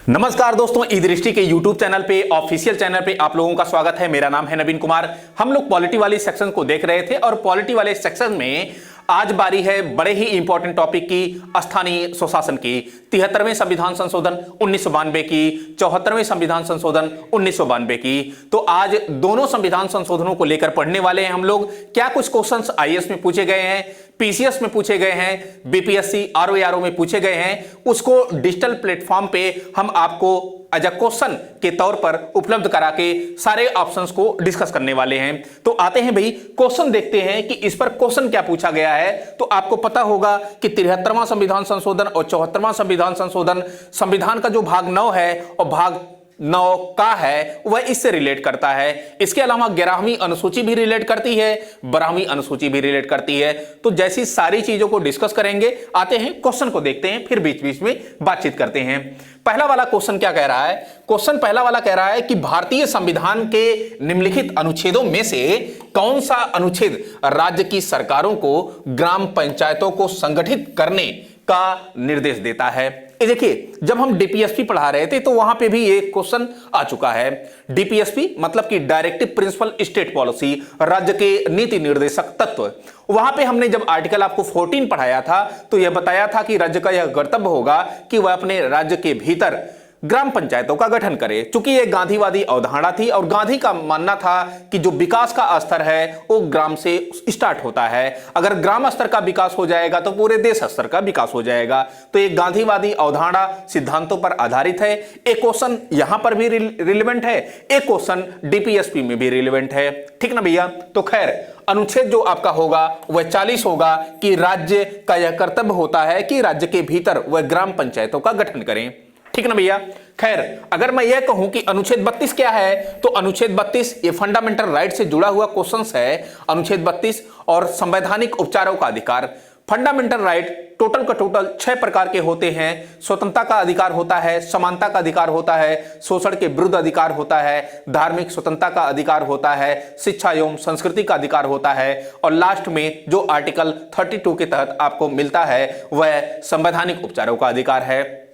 नमस्कार दोस्तों, ई दृष्टि के YouTube चैनल पे, ऑफिशियल चैनल पे आप लोगों का स्वागत है। मेरा नाम है नवीन कुमार। हम लोग पॉलिटी वाली सेक्शन को देख रहे थे और पॉलिटी वाले सेक्शन में आज बारी है बड़े ही इंपॉर्टेंट टॉपिक की, स्थानीय स्वशासन की। 73वें संविधान संशोधन 1992 की, 74वें संविधान संशोधन 1992 की। तो आज दोनों संविधान संशोधनों को लेकर पढ़ने वाले हैं हम लोग। क्या कुछ क्वेश्चंस आईएएस में पूछे गए हैं, पीसीएस में पूछे गए हैं, बीपीएससी आरओ में पूछे गए हैं, उसको डिजिटल प्लेटफॉर्म पे हम आपको एज अ क्वेश्चन के तौर पर उपलब्ध करा के सारे ऑप्शंस को डिस्कस करने वाले हैं। तो आते हैं भाई, क्वेश्चन देखते हैं कि इस पर क्वेश्चन क्या पूछा गया है। तो आपको पता होगा कि 73वां संविधान संशोधन और 74वां संविधान संशोधन, संविधान का जो भाग 9 है और भाग 9 का है वह इससे रिलेट करता है। इसके अलावा 11वीं अनुसूची भी रिलेट करती है, 12वीं अनुसूची भी रिलेट करती है। तो जैसी सारी चीजों को डिस्कस करेंगे। आते हैं क्वेश्चन को देखते हैं, फिर बीच बीच में बातचीत करते हैं। पहला वाला क्वेश्चन क्या कह रहा है? क्वेश्चन पहला वाला कह रहा है कि भारतीय संविधान के निम्नलिखित अनुच्छेदों में से कौन सा अनुच्छेद राज्य की सरकारों को ग्राम पंचायतों को संगठित करने का निर्देश देता है? ये देखिए, जब हम डीपीएसपी पढ़ा रहे थे तो वहां पे भी एक क्वेश्चन आ चुका है। डीपीएसपी मतलब कि डायरेक्टिव प्रिंसिपल स्टेट पॉलिसी, राज्य के नीति निर्देशक तत्व। वहां पे हमने जब आर्टिकल आपको 14 पढ़ाया था तो यह बताया था कि राज्य का यह कर्तव्य होगा कि वह अपने राज्य के भीतर ग्राम पंचायतों का गठन करे। चूंकि यह गांधीवादी अवधारणा थी और गांधी का मानना था कि जो विकास का स्तर है वो ग्राम से स्टार्ट होता है। अगर ग्राम स्तर का विकास हो जाएगा तो पूरे देश स्तर का विकास हो जाएगा। तो एक गांधीवादी अवधारणा सिद्धांतों पर आधारित है। एक क्वेश्चन यहां पर भी रिलेवेंट है, एक क्वेश्चन डीपीएसपी में भी रिलेवेंट है। ठीक ना भैया? तो खैर, अनुच्छेद जो आपका होगा वह 40 होगा कि राज्य का यह कर्तव्य होता है कि राज्य के भीतर वह ग्राम पंचायतों का गठन करें। ठीक ना भैया? खैर, अगर मैं यह कहूं कि अनुच्छेद 32 क्या है, तो अनुच्छेद 32 ये फंडामेंटल राइट से जुड़ा हुआ क्वेश्चन है। अनुच्छेद 32 और संवैधानिक उपचारों का अधिकार। फंडामेंटल राइट टोटल का टोटल 6 प्रकार के होते हैं। स्वतंत्रता का अधिकार होता है, समानता का अधिकार होता है, शोषण के विरुद्ध अधिकार होता है, धार्मिक स्वतंत्रता का अधिकार होता है, शिक्षा एवं संस्कृति का अधिकार होता है, और लास्ट में जो आर्टिकल 32 के तहत आपको मिलता है वह संवैधानिक उपचारों का अधिकार है।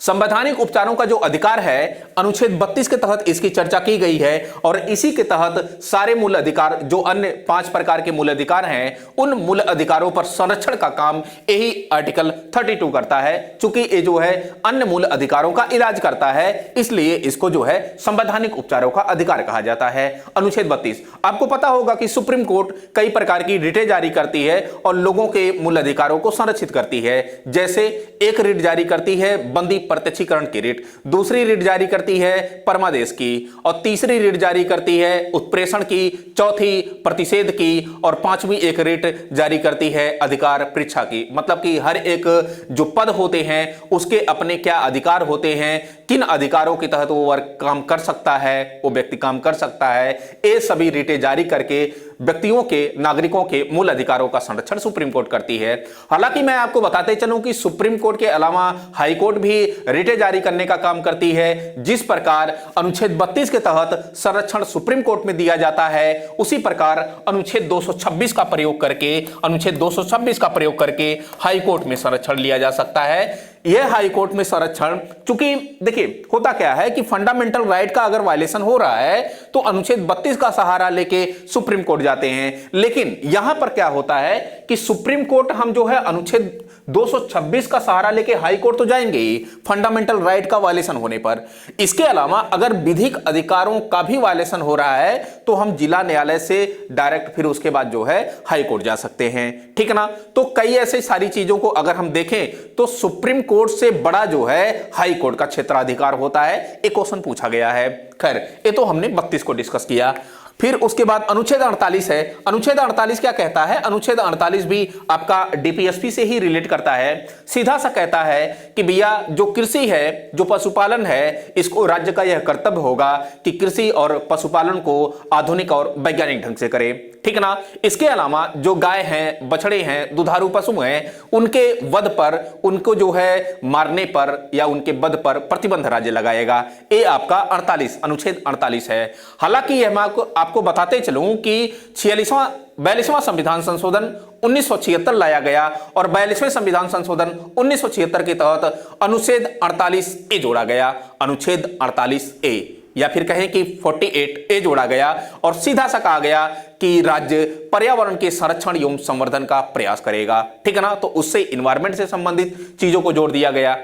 संवैधानिक उपचारों का जो अधिकार है, अनुच्छेद 32 के तहत इसकी चर्चा की गई है और इसी के तहत सारे मूल अधिकार, जो अन्य 5 प्रकार के मूल अधिकार हैं, उन मूल अधिकारों पर संरक्षण का काम यही आर्टिकल 32 करता है। चूंकि ये जो है अन्य मूल अधिकारों का इलाज करता है, इसलिए इसको जो है संवैधानिक उपचारों का अधिकार कहा जाता है। अनुच्छेद 32, आपको पता होगा कि सुप्रीम कोर्ट कई प्रकार की रिटें जारी करती है और लोगों के मूल अधिकारों को संरक्षित करती है। जैसे एक रिट जारी करती है बंदी प्रत्यक्षीकरण की रिट, दूसरी रिट जारी करती है परमादेश की, और तीसरी रिट जारी करती है उत्प्रेषण की, चौथी प्रतिषेध की, और पांचवी एक रिट जारी करती है अधिकार परीक्षा की। मतलब कि हर एक जो पद होते हैं उसके अपने क्या अधिकार होते हैं, किन अधिकारों के तहत वो वर्ग काम कर सकता है, वो व्यक्ति काम कर सकता है, ये सभी रिटें जारी करके व्यक्तियों के, नागरिकों के मूल अधिकारों का संरक्षण सुप्रीम कोर्ट करती है। हालांकि मैं आपको बताते चलूं कि सुप्रीम कोर्ट के अलावा हाई कोर्ट भी रिटें जारी करने का काम करती है। जिस प्रकार अनुच्छेद 32 के तहत संरक्षण सुप्रीम कोर्ट में दिया जाता है, उसी प्रकार अनुच्छेद 226 का प्रयोग करके, अनुच्छेद 226 का प्रयोग करके हाई कोर्ट में संरक्षण लिया जा सकता है। यह हाई कोर्ट में संरक्षण, चूंकि देखिए होता क्या है कि फंडामेंटल राइट का अगर वायलेशन हो रहा है तो अनुच्छेद 32 का सहारा लेके सुप्रीम कोर्ट जाते हैं। लेकिन यहां पर क्या होता है कि सुप्रीम कोर्ट हम जो है अनुच्छेद 226 का सहारा लेके हाई कोर्ट तो जाएंगे ही फंडामेंटल राइट का वायलेशन होने पर। इसके अलावा अगर विधिक अधिकारों का भी वायलेशन हो रहा है तो हम जिला न्यायालय से डायरेक्ट फिर उसके बाद जो है हाई कोर्ट जा सकते हैं। ठीक है ना? तो कई ऐसे सारी चीजों को अगर हम देखें तो सुप्रीम कोर्ट से बड़ा जो है हाई कोर्ट का क्षेत्राधिकार होता है। एक क्वेश्चन पूछा गया है। खैर, ये तो हमने 32 को डिस्कस किया। फिर उसके बाद अनुच्छेद 48 है। अनुच्छेद 48 क्या कहता है? अनुच्छेद 48 भी आपका डीपीएसपी से ही रिलेट करता है। सीधा सा कहता है कि भैया जो कृषि है, जो पशुपालन है, इसको राज्य का यह कर्तव्य होगा कि कृषि और पशुपालन को आधुनिक और वैज्ञानिक ढंग से करे। ठीक ना? इसके अलावा जो गाय हैं, बछड़े हैं, दुधारू पशु हैं, उनके वध पर, उनको जो है मारने पर या उनके वध पर प्रतिबंध राज्य लगाएगा। ये आपका 48 अनुच्छेद 48 है। हालांकि यह मैं आपको आपको बताते चलूं कि 42वां संविधान संशोधन 1976 लाया गया और 42वें संविधान संशोधन 1976 के तहत अनुच्छेद 48 ए जोड़ा गया। अनुच्छेद 48 ए या फिर कहें कि 48 ए जोड़ा गया और सीधा सा कहा गया कि राज्य पर्यावरण के संरक्षण एवं संवर्धन का प्रयास करेगा। ठीक है ना, तो उससे इन्वायरमेंट से संबंधित चीजों को जोड़ दिया गया।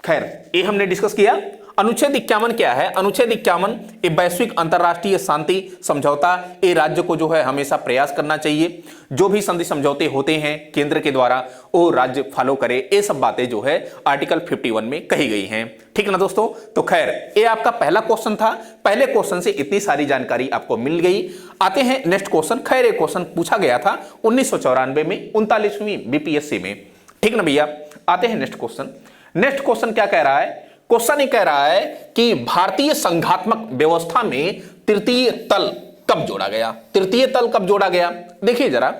खैर, ये हमने डिस्कस किया। अनुच्छेद 51 क्या है? अनुच्छेद 51 ये वैश्विक अंतरराष्ट्रीय शांति समझौता, ये राज्य को जो है हमेशा प्रयास करना चाहिए, जो भी संधि समझौते होते हैं केंद्र के द्वारा वो राज्य फॉलो करे। ये सब बातें जो है आर्टिकल 51 में कही गई हैं। ठीक है ना दोस्तों, तो खैर ये आपका पहला क्वेश्चन था। पहले क्वेश्चन से इतनी सारी जानकारी आपको मिल गई। आते हैं नेक्स्ट क्वेश्चन। खैर ये क्वेश्चन पूछा गया था 1994 में 39वीं बीपीएससी में। ठीक ना भैया, आते हैं नेक्स्ट क्वेश्चन। नेक्स्ट क्वेश्चन क्या कह रहा है? क्वेश्चन ये कह रहा है कि भारतीय संघात्मक व्यवस्था में तृतीय तल कब जोड़ा गया? तृतीय तल कब जोड़ा गया? देखिए जरा,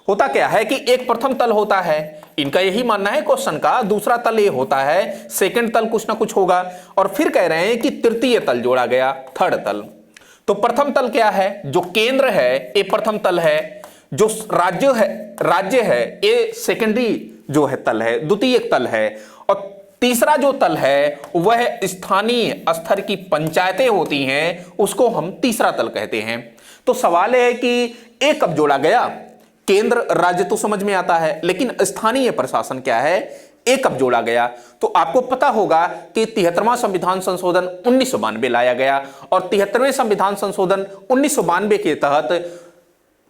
होता क्या है कि एक प्रथम तल होता है, इनका यही मानना है क्वेश्चन का। दूसरा तल ये होता है, सेकंड तल कुछ ना कुछ होगा, और फिर कह रहे हैं कि तृतीय तल जोड़ा गया, थर्ड तल। तो प्रथम तल क्या है? जो केंद्र है ये प्रथम तल है, जो राज्य है ये सेकेंडरी जो है तल है, द्वितीय तल है, और तीसरा जो तल है वह स्थानीय स्तर की पंचायतें होती हैं, उसको हम तीसरा तल कहते हैं। तो सवाल है कि ये कब जोड़ा गया? केंद्र राज्य तो समझ में आता है, लेकिन स्थानीय प्रशासन क्या है, ये कब जोड़ा गया? तो आपको पता होगा कि 73वां संविधान संशोधन 1992 लाया गया और 73वें संविधान संशोधन 1992 के तहत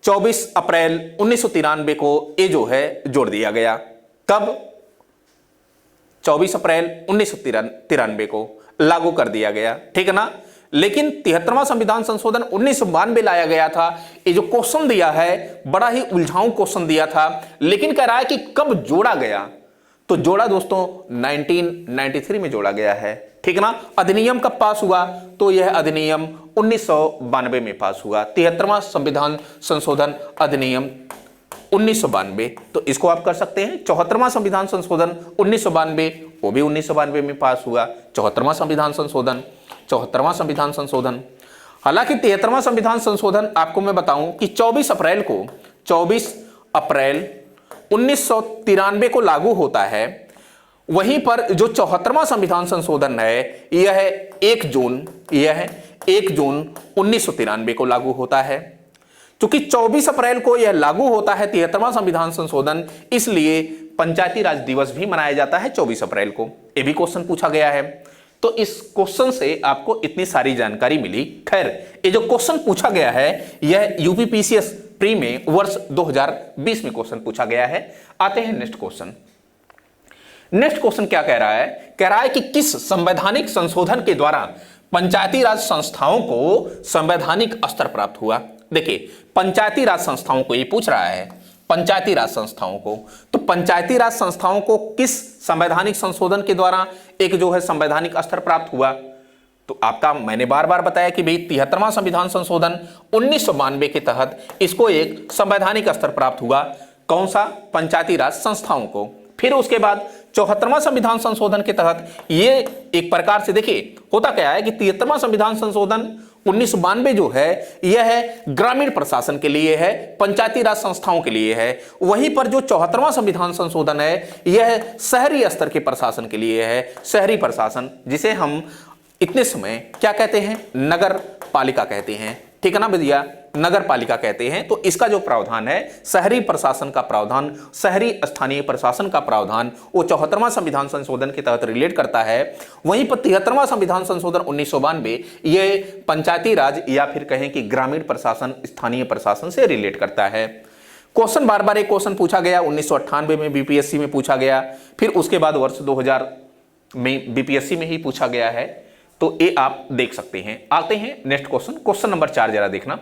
24 अप्रैल 1993 को ये जो है जोड़ दिया गया। कब? 24 अप्रैल 1993 को लागू कर दिया गया। ठीक है ना, लेकिन 73वां संविधान संशोधन 1992 लाया गया था। ये जो क्वेश्चन दिया है बड़ा ही उलझाऊ क्वेश्चन दिया था, लेकिन कह रहा है कि कब जोड़ा गया? तो जोड़ा दोस्तों 1993 में जोड़ा गया है। ठीक है ना, अधिनियम कब पास हुआ? तो यह अधिनियम 1992 में पास हुआ। 73वां संविधान संशोधन अधिनियम 1992, तो इसको आप कर सकते हैं। 74वां संविधान संशोधन 1992, वो भी 1992 में पास हुआ। 74वां संविधान संशोधन। हालांकि 73वां संविधान संशोधन आपको मैं बताऊं कि 24 अप्रैल 1993 को लागू होता है। वहीं पर जो 74वां संविधान संशोधन है यह 1 जून 1993 को लागू होता है। क्योंकि 24 अप्रैल को यह लागू होता है 73वां संविधान संशोधन, इसलिए पंचायती राज दिवस भी मनाया जाता है 24 अप्रैल को। यह भी क्वेश्चन पूछा गया है। तो इस क्वेश्चन से आपको इतनी सारी जानकारी मिली। खैर, ये जो क्वेश्चन पूछा गया है यह यूपीपीसीएस प्री में वर्ष 2020 में क्वेश्चन पूछा गया है। आते हैं नेक्स्ट क्वेश्चन। नेक्स्ट क्वेश्चन क्या कह रहा है? कह रहा है कि किस संवैधानिक संशोधन के द्वारा पंचायती राज संस्थाओं को संवैधानिक स्तर प्राप्त हुआ? देखिए, पंचायती राज संस्थाओं को ये पूछ रहा है, पंचायती राज संस्थाओं को। तो पंचायती राज संस्थाओं को किस संवैधानिक संशोधन के द्वारा एक जो है संवैधानिक स्तर प्राप्त हुआ? तो आपका मैंने बार बार बताया कि भाई 73वां संविधान संशोधन 1992 के तहत इसको एक संवैधानिक स्तर प्राप्त हुआ। कौन सा? पंचायती राज संस्थाओं को। फिर उसके बाद 74वां संविधान संशोधन के तहत ये एक प्रकार से देखिए होता क्या है कि 73वां संविधान संशोधन 1992 जो है यह है ग्रामीण प्रशासन के लिए है, पंचायती राज संस्थाओं के लिए है। वहीं पर जो 74वां संविधान संशोधन है यह शहरी स्तर के प्रशासन के लिए है, शहरी प्रशासन, जिसे हम इतने समय क्या कहते हैं? नगर पालिका कहते हैं। ठीक है ना भैया, नगर पालिका कहते हैं। तो इसका जो प्रावधान है शहरी प्रशासन का प्रावधान, शहरी स्थानीय प्रशासन का प्रावधान, वो 74वां संविधान संशोधन के तहत रिलेट करता है। वहीं पर 73वां संविधान संशोधन 1992 ये पंचायती राज या फिर कहें कि ग्रामीण प्रशासन, स्थानीय प्रशासन से रिलेट करता है। क्वेश्चन बार बार एक क्वेश्चन पूछा गया 1998 में बीपीएससी में पूछा गया, फिर उसके बाद वर्ष 2000 में बीपीएससी में ही पूछा गया है। तो ये आप देख सकते हैं। आते हैं नेक्स्ट क्वेश्चन, क्वेश्चन नंबर 4 जरा देखना।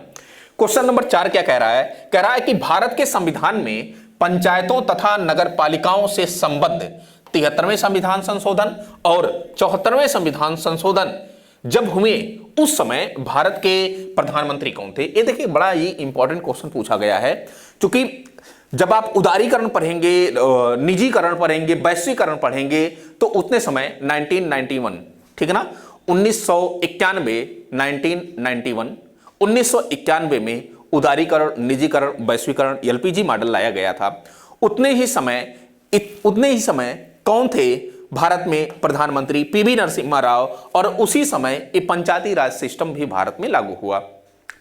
क्वेश्चन नंबर 4 क्या कह रहा है? कह रहा है कि भारत के संविधान में पंचायतों तथा नगर पालिकाओं से संबद्ध 73वें संविधान संशोधन और 74वें संविधान संशोधन जब हुए उस समय भारत के प्रधानमंत्री कौन थे? ये देखिए बड़ा ही इंपॉर्टेंट क्वेश्चन पूछा गया है, क्योंकि जब आप उदारीकरण पढ़ेंगे, निजीकरण पढ़ेंगे, वैश्वीकरण पढ़ेंगे तो उतने समय 1991, ठीक है ना, 1991, 1991 में उदारीकरण, निजीकरण, वैश्वीकरण, एलपीजी मॉडल लाया गया था, उतने ही समय कौन थे भारत में प्रधानमंत्री? पीवी नरसिम्हा राव। और उसी समय ये पंचायती राज सिस्टम भी भारत में लागू हुआ,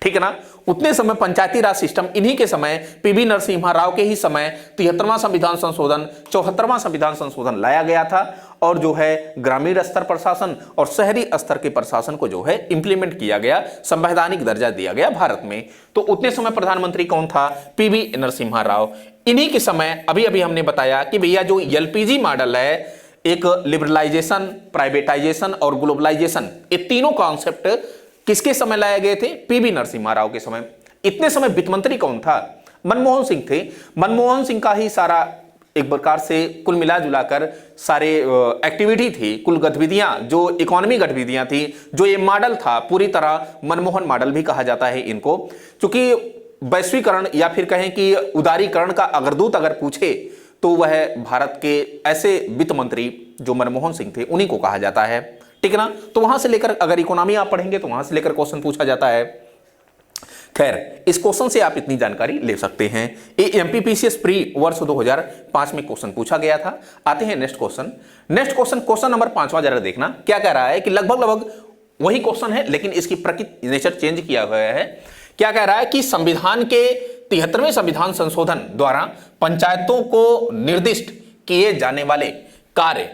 ठीक है ना। उतने समय पंचायती राज सिस्टम, इन्हीं के समय पीवी नरसिम्हा राव के ही समय 73वां संविधान संशोधन, 74वां संविधान संशोधन लाया गया था और जो है ग्रामीण स्तर प्रशासन और शहरी स्तर के प्रशासन को जो है इंप्लीमेंट किया गया, संवैधानिक दर्जा दिया गया भारत में। तो उतने समय प्रधानमंत्री कौन था? पीवी नरसिम्हा राव। इन्हीं के समय अभी अभी हमने बताया कि भैया जो एलपीजी मॉडल है, एक लिबरलाइजेशन, प्राइवेटाइजेशन और ग्लोबलाइजेशन, ये तीनों कॉन्सेप्ट किसके समय लाए गए थे? पीवी नरसिम्हा राव के समय। इतने समय वित्त मंत्री कौन था? मनमोहन सिंह थे। मनमोहन सिंह का ही सारा एक प्रकार से कुल मिला जुलाकर सारे एक्टिविटी थी, कुल गतिविधियां, जो इकोनॉमी गतिविधियां थी, जो ये मॉडल था, पूरी तरह मनमोहन मॉडल भी कहा जाता है इनको, क्योंकि वैश्वीकरण या फिर कहें कि उदारीकरण का अग्रदूत अगर पूछे तो वह भारत के ऐसे वित्त मंत्री जो मनमोहन सिंह थे उन्हीं को कहा जाता है, ठीक है ना। तो वहां से लेकर अगर इकोनॉमी आप पढ़ेंगे तो वहां से लेकर क्वेश्चन पूछा जाता है। खैर, इस क्वेश्चन से आप इतनी जानकारी ले सकते हैं। ये एमपीपीसीएस प्री वर्ष 2005 में क्वेश्चन पूछा गया था। आते हैं नेक्स्ट क्वेश्चन। क्वेश्चन नंबर 5वां जरा देखना क्या कह रहा है कि लगभग वही क्वेश्चन है लेकिन इसकी प्रकृति, नेचर चेंज किया हुआ है। क्या कह रहा है कि संविधान के 73वें संविधान संशोधन द्वारा पंचायतों को निर्दिष्ट किए जाने वाले कार्य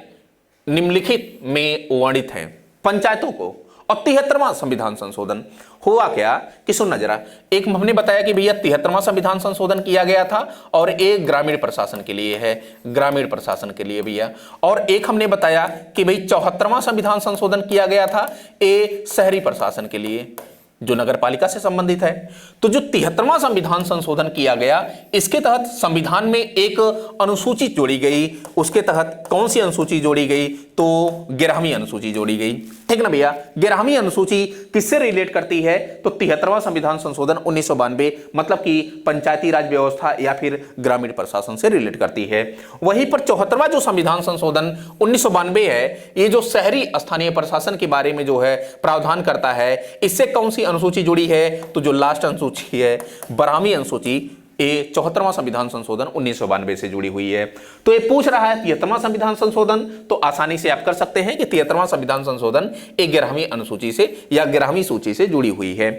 निम्नलिखित में वर्णित हैं। पंचायतों को, और 73वां संविधान संशोधन हुआ क्या कि सुनना जरा। एक हमने बताया कि भैया 73वां संविधान संशोधन किया गया था और एक ग्रामीण प्रशासन के लिए है, ग्रामीण प्रशासन के लिए भैया। और एक हमने बताया कि भाई 74वां संविधान संशोधन किया गया था, ये शहरी प्रशासन के लिए जो नगर पालिका से संबंधित है। तो जो 73वां संविधान संशोधन किया गया, इसके तहत संविधान में एक अनुसूची जोड़ी गई। उसके तहत कौन सी अनुसूची जोड़ी गई? तो 11वीं अनुसूची जोड़ी गई, ठीक ना भैया। 11वीं अनुसूची किससे रिलेट करती है? तो 73वां संविधान संशोधन 1992, मतलब कि पंचायती राज व्यवस्था या फिर ग्रामीण प्रशासन से रिलेट करती है। वहीं पर 74वां जो संविधान संशोधन 1992 है, ये जो शहरी स्थानीय प्रशासन के बारे में जो है प्रावधान करता है, इससे कौन सी अनुसूची जुड़ी है? तो जो लास्ट अनुसूची है, 12वीं अनुसूची, ये 74वां संविधान संशोधन 1992 से जुड़ी हुई है। तो ये पूछ रहा है 73वां संविधान संशोधन, तो आसानी से आप कर सकते हैं कि 73वां संविधान संशोधन 11वीं अनुसूची से या 11वीं सूची से जुड़ी हुई है।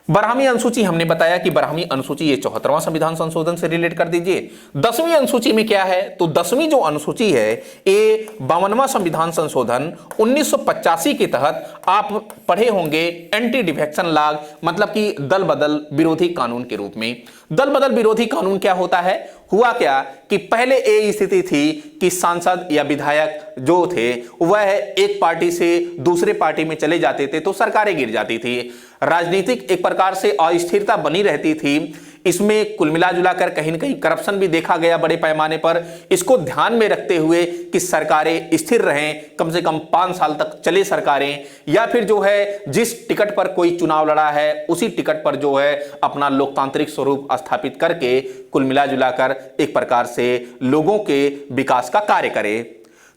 12वीं अनुसूची हमने बताया कि 12वीं अनुसूची ये 74वां संविधान संशोधन से रिलेट कर दीजिए। 10वीं अनुसूची में क्या है? तो 10वीं जो अनुसूची है ये 52वां संविधान संशोधन 1985 के तहत आप पढ़े होंगे एंटी डिफेक्शन लॉ, मतलब कि दल बदल विरोधी कानून के रूप में। दल बदल विरोधी कानून क्या होता है? हुआ क्या कि पहले ये स्थिति थी कि सांसद या विधायक जो थे वह एक पार्टी से दूसरे पार्टी में चले जाते थे तो सरकारें गिर जाती थी, राजनीतिक एक प्रकार से अस्थिरता बनी रहती थी। इसमें कुल मिला जुला कर कहीं न कहीं करप्शन भी देखा गया बड़े पैमाने पर। इसको ध्यान में रखते हुए कि सरकारें स्थिर रहें, कम से कम 5 साल तक चले सरकारें, या फिर जो है जिस टिकट पर कोई चुनाव लड़ा है उसी टिकट पर जो है अपना लोकतांत्रिक स्वरूप स्थापित करके कुल मिला जुला कर एक प्रकार से लोगों के विकास का कार्य करे।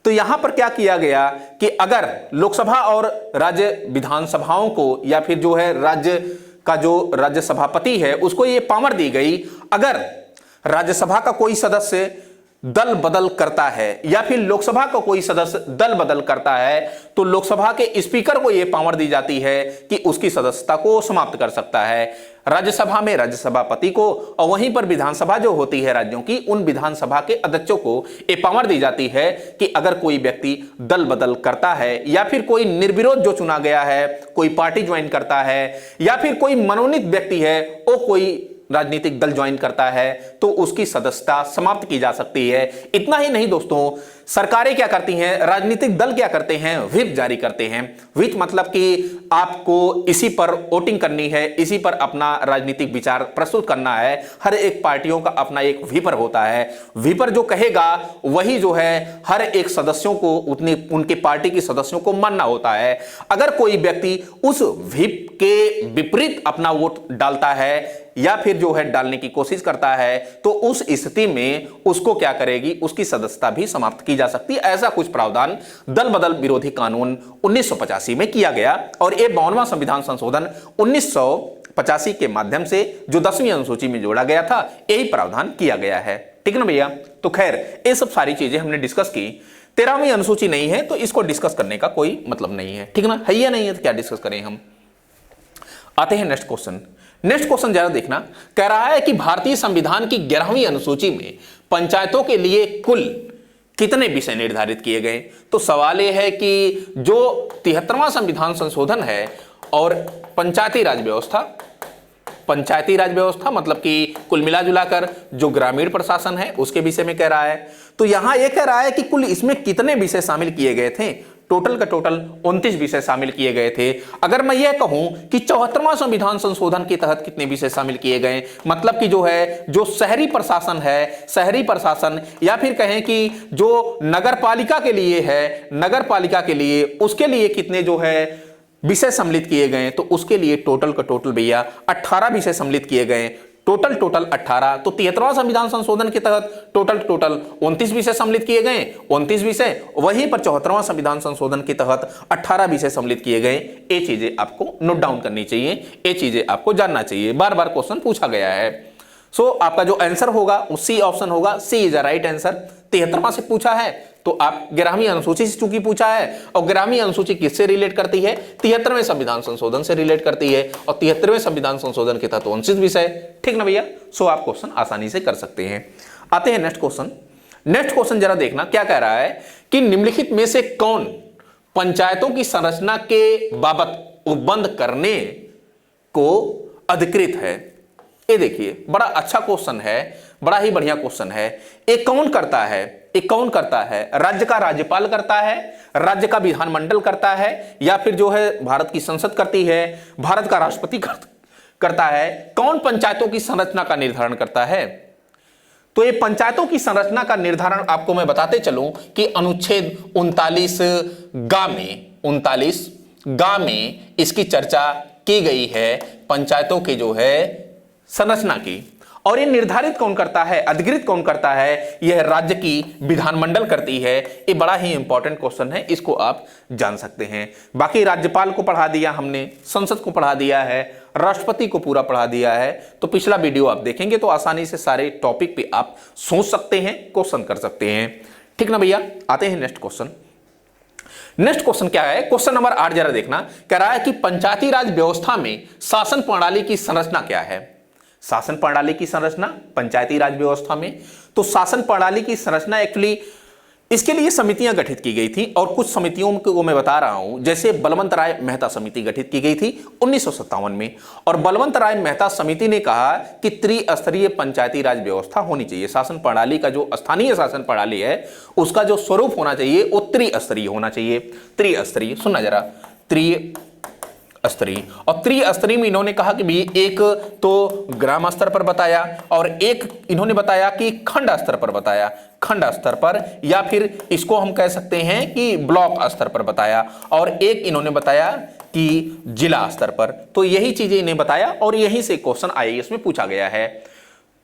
तो यहां पर क्या किया गया कि अगर लोकसभा और राज्य विधानसभाओं को या फिर जो है राज्य का जो राज्य सभापति है उसको ये पावर दी गई, अगर राज्यसभा का कोई सदस्य दल बदल करता है या फिर लोकसभा का कोई सदस्य दल बदल करता है तो लोकसभा के स्पीकर को यह पावर दी जाती है कि उसकी सदस्यता को समाप्त कर सकता है। राज्यसभा में राज्य सभापति को और वहीं पर विधानसभा जो होती है राज्यों की, उन विधानसभा के अध्यक्षों को ये पावर दी जाती है कि अगर कोई व्यक्ति दल बदल करता है या फिर कोई निर्विरोध जो चुना गया है कोई पार्टी ज्वाइन करता है या फिर कोई मनोनीत व्यक्ति है वो कोई राजनीतिक दल ज्वाइन करता है तो उसकी सदस्यता समाप्त की जा सकती है। इतना ही नहीं दोस्तों, सरकारें क्या करती हैं, राजनीतिक दल क्या करते हैं, व्हिप जारी करते हैं। व्हिप मतलब कि आपको इसी पर वोटिंग करनी है, इसी पर अपना राजनीतिक विचार प्रस्तुत करना है। हर एक पार्टियों का अपना एक व्हिपर होता है। व्हिपर जो कहेगा वही जो है हर एक सदस्यों को उनके पार्टी के सदस्यों को मानना होता है। अगर कोई व्यक्ति उस व्हिप के विपरीत अपना वोट डालता है या फिर जो है डालने की कोशिश करता है तो उस स्थिति में उसको क्या करेगी, उसकी सदस्यता भी समाप्त की की जा सकती है, ऐसा कुछ प्रावधान दल बदल विरोधी कानून 1985 में किया गया। और ये 52वां संविधान संशोधन 1985 के माध्यम से जो 10वीं अनुसूची में जोड़ा गया था, यही प्रावधान किया गया है। ठीक है ना भैया। तो खैर ये सब सारी चीजें हमने डिस्कस की। 13वीं अनुसूची नहीं है तो इसको डिस्कस करने का कोई मतलब नहीं है, ठीक ना, है या नहीं है तो क्या डिस्कस करें हम। आते हैं नेक्स्ट क्वेश्चन। नेक्स्ट क्वेश्चन जरा देखना, कह रहा है कि भारतीय संविधान की 11वीं अनुसूची में पंचायतों के लिए कुल कितने विषय निर्धारित किए गए। तो सवाल यह है कि जो 73वां संविधान संशोधन है और पंचायती राज व्यवस्था मतलब कि कुल मिला जुलाकर जो ग्रामीण प्रशासन है उसके विषय में कह रहा है। तो यहां यह कह रहा है कि कुल इसमें कितने विषय शामिल किए गए थे। टोटल का टोटल 29 विषय शामिल किए गए थे। अगर मैं यह कहूं कि 74वां संविधान संशोधन के तहत कितने विषय शामिल किए गए, मतलब कि जो है जो शहरी प्रशासन है, शहरी प्रशासन या फिर कहें कि जो नगर पालिका के लिए है, नगर पालिका के लिए उसके लिए कितने जो है विषय सम्मिलित किए गए, तो उसके लिए टोटल का टोटल भैया 18 विषय सम्मिलित किए गए। टोटल 18। तो 73वां संविधान संशोधन के तहत टोटल 29 विषय सम्मिलित किए गए, 29 विषय। वहीं पर 74वां संविधान संशोधन के तहत 18 विषय सम्मिलित किए गए। ये चीजें आपको नोट डाउन करनी चाहिए, ये चीजें आपको जानना चाहिए, बार बार क्वेश्चन पूछा गया है। सो आपका जो आंसर होगा वो सी ऑप्शन होगा, सी इज अ राइट आंसर। 73वां से पूछा है तो आप 11वीं अनुसूची से चूंकि पूछा है, और 11वीं अनुसूची किससे रिलेट करती है, 73वें संविधान संशोधन से रिलेट करती है, और 73वें संविधान संशोधन के तहत 29 विषय। ठीक ना भैया। सो आप क्वेश्चन आसानी से कर सकते हैं। आते हैं नेक्स्ट क्वेश्चन। नेक्स्ट क्वेश्चन जरा देखना क्या कह रहा है कि निम्नलिखित में से कौन पंचायतों की संरचना के बाबत उपबंध करने को अधिकृत है। ये देखिए बड़ा अच्छा क्वेश्चन है, बड़ा ही बढ़िया क्वेश्चन है। एक कौन करता है, एक कौन करता है, राज्य का राज्यपाल करता है, राज्य का विधानमंडल करता है, या फिर जो है भारत की संसद करती है, भारत का राष्ट्रपति करता है। कौन पंचायतों की संरचना का निर्धारण करता है। तो ये पंचायतों की संरचना का निर्धारण आपको मैं बताते चलूं कि अनुच्छेद 39 गा में इसकी चर्चा की गई है, पंचायतों के जो है संरचना की। और ये निर्धारित कौन करता है, अधिकृत कौन करता है, यह राज्य की विधानमंडल करती है। ये बड़ा ही इंपॉर्टेंट क्वेश्चन है, इसको आप जान सकते हैं। बाकी राज्यपाल को पढ़ा दिया हमने, संसद को पढ़ा दिया है, राष्ट्रपति को पूरा पढ़ा दिया है। तो पिछला वीडियो आप देखेंगे तो आसानी से सारे टॉपिक पे आप सोच सकते हैं, क्वेश्चन कर सकते हैं। ठीक ना भैया। आते हैं नेक्स्ट क्वेश्चन। नेक्स्ट क्वेश्चन क्या है, क्वेश्चन नंबर 8 जरा देखना। कह रहा है कि पंचायती राज व्यवस्था में शासन प्रणाली की संरचना क्या है। शासन प्रणाली की संरचना पंचायती राज व्यवस्था में, तो शासन प्रणाली की संरचना एक्चुअली इसके लिए समितियां गठित की गई थी, और कुछ समितियों को मैं बता रहा हूं। जैसे बलवंत राय मेहता समिति गठित की गई थी 1957 में, और बलवंत राय मेहता समिति ने कहा कि त्रिस्तरीय पंचायती राज व्यवस्था होनी चाहिए। शासन प्रणाली का जो स्थानीय शासन प्रणाली है उसका जो स्वरूप होना चाहिए वो त्रिस्तरीय होना चाहिए। त्रिस्तरीय सुनना जरा, त्रिस्तरीय। और त्रिस्तरीय में इन्होंने कहा कि भी एक तो ग्राम स्तर पर बताया, और एक इन्होंने बताया कि खंड स्तर पर बताया, खंड स्तर पर, या फिर इसको हम कह सकते हैं कि ब्लॉक स्तर पर बताया, और एक इन्होंने बताया कि जिला स्तर पर। तो यही चीजें इन्हें बताया और यहीं से क्वेश्चन आईएएस में पूछा गया है।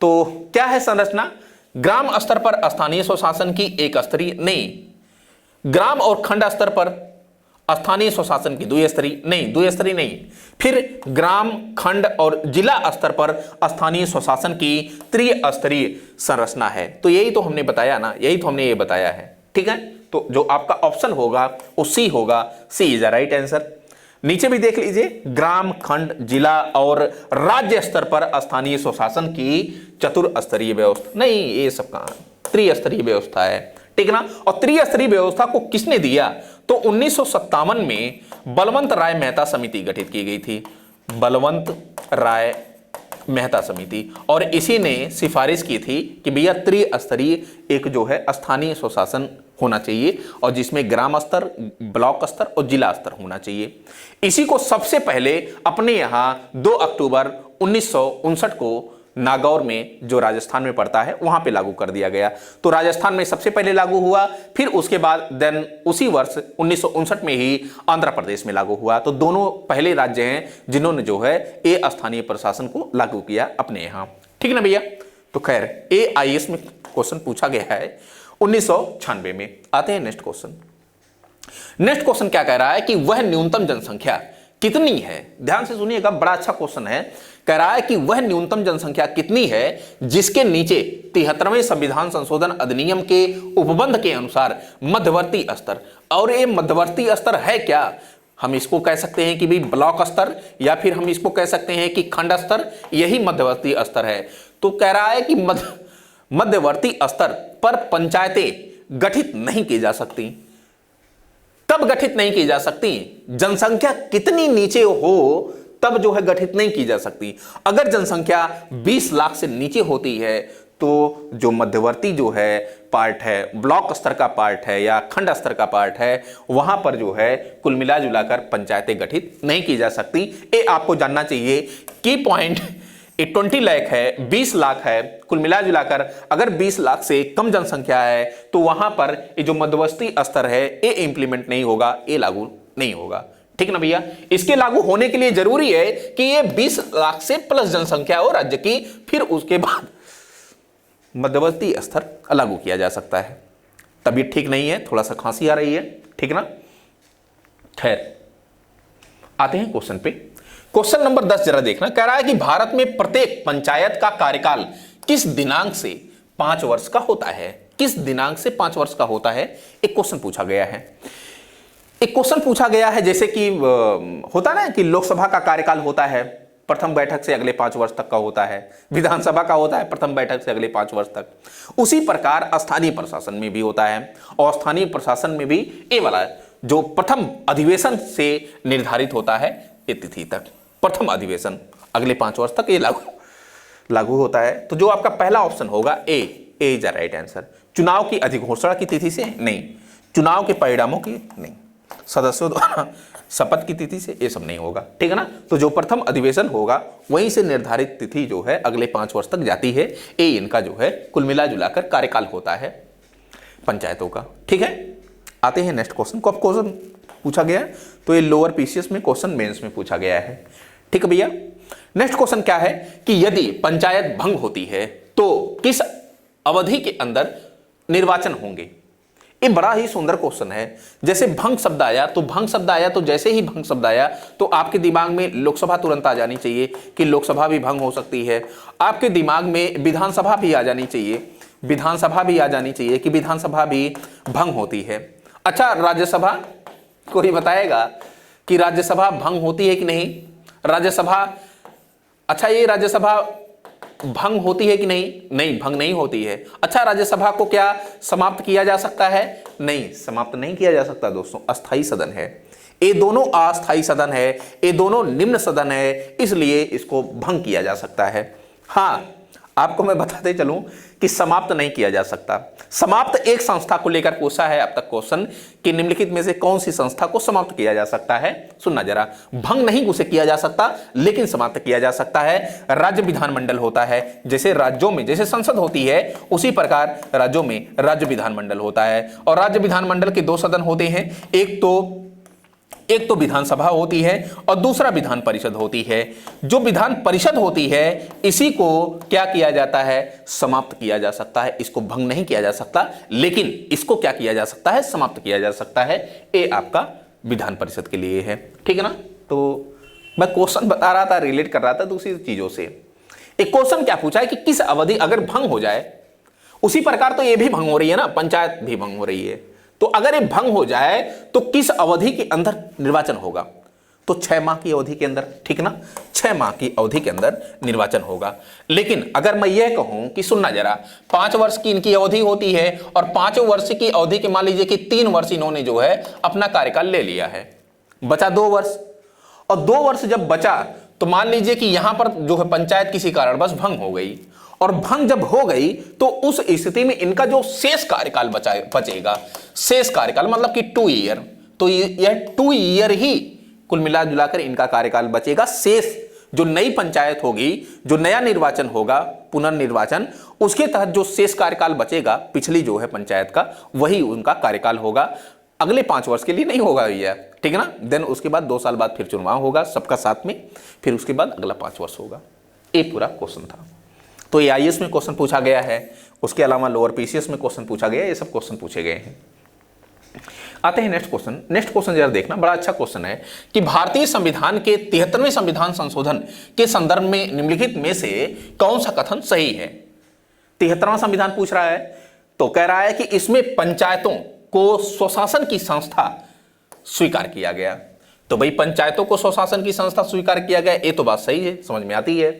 तो क्या है संरचना, ग्राम स्तर पर स्थानीय स्वशासन की एक स्तरीय नहीं, ग्राम और खंड स्तर पर स्थानीय स्वशासन की द्विस्तरीय नहीं, फिर ग्राम, खंड और जिला स्तर पर स्थानीय स्वशासन की त्रिस्तरीय संरचना है। तो यही तो हमने बताया ना, यही तो हमने ये बताया है। ठीक है। तो जो आपका ऑप्शन होगा वो सी होगा, सी इज द राइट आंसर। नीचे भी देख लीजिए, ग्राम, खंड, जिला और राज्य स्तर पर स्थानीय स्वशासन की चतुर्स्तरीय व्यवस्था नहीं, ये सब कहां, त्रिस्तरीय व्यवस्था है। ठीक ना। और त्रिस्तरीय व्यवस्था को किसने दिया, तो 1957 में बलवंत राय मेहता समिति गठित की गई थी, बलवंत राय मेहता समिति, और इसी ने सिफारिश की थी कि भैया त्रिस्तरीय एक जो है स्थानीय स्वशासन होना चाहिए, और जिसमें ग्राम स्तर, ब्लॉक स्तर और जिला स्तर होना चाहिए। इसी को सबसे पहले अपने यहां 2 अक्टूबर 1959 को नागौर में, जो राजस्थान में पड़ता है, वहां पे लागू कर दिया गया। तो राजस्थान में सबसे पहले लागू हुआ, फिर उसके बाद देन उसी वर्ष 1959 में ही आंध्र प्रदेश में लागू हुआ। तो दोनों पहले राज्य हैं जिन्होंने जो है ये स्थानीय प्रशासन को लागू किया अपने यहां। ठीक ना भैया। तो खैर AIS में क्वेश्चन पूछा गया है 1996 में। आते हैं नेक्स्ट क्वेश्चन। नेक्स्ट क्वेश्चन क्या कह रहा है कि वह न्यूनतम जनसंख्या कितनी है। ध्यान से सुनिएगा, बड़ा अच्छा क्वेश्चन है। कह रहा है कि वह न्यूनतम जनसंख्या कितनी है जिसके नीचे 73वें संविधान संशोधन अधिनियम के उपबंध के अनुसार मध्यवर्ती स्तर, और ये मध्यवर्ती स्तर है क्या, हम इसको कह सकते हैं कि भाई ब्लॉक स्तर, या फिर हम इसको कह सकते हैं कि खंड स्तर, यही मध्यवर्ती स्तर है। तो कह रहा है कि मध्यवर्ती स्तर पर पंचायतें गठित नहीं की जा सकती। कब गठित नहीं की जा सकती, जनसंख्या कितनी नीचे हो तब जो है गठित नहीं की जा सकती। अगर जनसंख्या 20 लाख से नीचे होती है तो जो मध्यवर्ती जो है पार्ट है, ब्लॉक स्तर का पार्ट है या खंड स्तर का पार्ट है, वहां पर जो है कुल मिला जुलाकर पंचायतें गठित नहीं की जा सकती। ये आपको जानना चाहिए। की पॉइंट 20 लाख है, 20 लाख है, कुल मिला जुलाकर अगर 20 लाख से कम जनसंख्या है तो वहां पर ये जो मध्यवर्ती स्तर है ये इंप्लीमेंट नहीं होगा, ये लागू नहीं होगा। ठीक ना भैया। इसके लागू होने के लिए जरूरी है कि ये 20 लाख से प्लस जनसंख्या हो राज्य की, फिर उसके बाद मध्यवर्ती स्तर लागू किया जा सकता है। तबीयत ठीक नहीं है, थोड़ा सा खांसी आ रही है, ठीक ना। खैर, आते हैं क्वेश्चन पे। क्वेश्चन नंबर 10 जरा देखना। कह रहा है कि भारत में प्रत्येक पंचायत का कार्यकाल किस दिनांक से 5 वर्ष का होता है। किस दिनांक से 5 वर्ष का होता है, एक क्वेश्चन पूछा गया है। एक क्वेश्चन पूछा गया है जैसे कि होता ना कि लोकसभा का कार्यकाल होता है प्रथम बैठक से अगले 5 वर्ष तक का होता है, विधानसभा का होता है प्रथम बैठक से अगले 5 वर्ष तक, उसी प्रकार स्थानीय प्रशासन में भी होता है। और स्थानीय प्रशासन में भी ये वाला जो प्रथम अधिवेशन से निर्धारित होता है ये तिथि तक, प्रथम अधिवेशन अगले 5 वर्ष तक ये लागू होता है। तो जो आपका पहला ऑप्शन होगा ए इज द राइट आंसर। चुनाव की अधिघोषणा की तिथि से नहीं, चुनाव के परिणामों की नहीं, सदस्यों द्वारा शपथ की तिथि से, ये सब नहीं होगा। ठीक है ना। तो जो प्रथम अधिवेशन होगा वहीं से निर्धारित तिथि जो है अगले 5 वर्ष तक जाती है। ये इनका जो है कुल मिला जुलाकर कार्यकाल होता है पंचायतों का। ठीक है। आते हैं नेक्स्ट क्वेश्चन को। अब क्वेश्चन पूछा गया तो ये लोअर पीसीएस में क्वेश्चन मेंस में पूछा गया है। ठीक है भैया। नेक्स्ट क्वेश्चन क्या है कि यदि पंचायत भंग होती है तो किस अवधि के अंदर निर्वाचन होंगे। ये बड़ा ही सुंदर क्वेश्चन है। जैसे भंग शब्द आया तो जैसे ही भंग शब्द आया तो आपके दिमाग में लोकसभा तुरंत आ जानी चाहिए कि लोकसभा भी भंग हो सकती है। आपके दिमाग में विधानसभा भी आ जानी चाहिए, कि विधानसभा भी भंग होती है। अच्छा, राज्यसभा, कोई बताएगा कि राज्यसभा भंग होती है कि नहीं। राज्यसभा, अच्छा ये राज्यसभा भंग होती है कि नहीं, नहीं भंग नहीं होती है। अच्छा, राज्यसभा को क्या समाप्त किया जा सकता है, नहीं समाप्त नहीं किया जा सकता दोस्तों, अस्थाई सदन है। ये दोनों अस्थाई सदन है, ये दोनों निम्न सदन है, इसलिए इसको भंग किया जा सकता है। हाँ, आपको मैं बताते चलूं कि समाप्त नहीं किया जा सकता। समाप्त एक संस्था को लेकर पूछा है अब तक क्वेश्चन कि निम्नलिखित में से कौन सी संस्था को समाप्त किया जा सकता है। सुनना जरा, भंग नहीं उसे किया जा सकता लेकिन समाप्त किया जा सकता है। राज्य विधानमंडल होता है, जैसे राज्यों में जैसे संसद होती है उसी प्रकार राज्यों में राज्य विधानमंडल होता है। और राज्य विधानमंडल के 2 सदन होते हैं, एक तो विधानसभा होती है और दूसरा विधान परिषद होती है। जो विधान परिषद होती है इसी को क्या किया जाता है, समाप्त किया जा सकता है। इसको भंग नहीं किया जा सकता लेकिन इसको क्या किया जा सकता है, समाप्त किया जा सकता है। ये आपका विधान परिषद के लिए है। ठीक है ना। तो मैं क्वेश्चन बता रहा था, रिलेट कर रहा था दूसरी चीजों से। एक क्वेश्चन क्या पूछा है कि किस अवधि अगर भंग हो जाए, उसी प्रकार तो ये भी भंग हो रही है ना, पंचायत भी भंग हो रही है, तो अगर ये भंग हो जाए तो किस अवधि के अंदर निर्वाचन होगा। तो 6 माह की अवधि के अंदर। ठीक ना, 6 माह की अवधि के अंदर निर्वाचन होगा। लेकिन अगर मैं यह कहूं कि सुनना जरा, 5 वर्ष की इनकी अवधि होती है और 5 वर्ष की अवधि के मान लीजिए कि 3 वर्ष इन्होंने जो है अपना कार्यकाल ले लिया है, बचा 2 वर्ष, और 2 वर्ष जब बचा तो मान लीजिए कि यहां पर जो है पंचायत किसी कारण बस भंग हो गई, और भंग जब हो गई तो उस स्थिति में इनका जो शेष कार्यकाल बचेगा, शेष कार्यकाल मतलब कि 2 ईयर, तो यह 2 ईयर ही कुल मिला जुलाकर इनका कार्यकाल बचेगा। शेष जो नई पंचायत होगी, जो नया निर्वाचन होगा, पुनर्निर्वाचन, उसके तहत जो शेष कार्यकाल बचेगा पिछली जो है पंचायत का, वही उनका कार्यकाल होगा। अगले 5 वर्ष के लिए नहीं होगा भैया। ठीक है ना। देन उसके बाद 2 साल बाद फिर चुनाव होगा सबका साथ में, फिर उसके बाद अगला 5 वर्ष होगा। ये पूरा क्वेश्चन था। तो ये आईएएस में क्वेश्चन पूछा गया है, उसके अलावा लोअर पीसीएस में क्वेश्चन पूछा गया है, ये सब क्वेश्चन पूछे गए हैं। आते हैं नेक्स्ट क्वेश्चन। नेक्स्ट क्वेश्चन जरा देखना, बड़ा अच्छा क्वेश्चन है कि भारतीय संविधान के 73वें संविधान संशोधन के संदर्भ में निम्नलिखित में से कौन सा कथन सही है। 73वां संविधान पूछ रहा है, तो कह रहा है कि इसमें पंचायतों को स्वशासन की संस्था स्वीकार किया गया। तो भाई पंचायतों को स्वशासन की संस्था स्वीकार किया गया, ये तो बात सही है, समझ में आती है।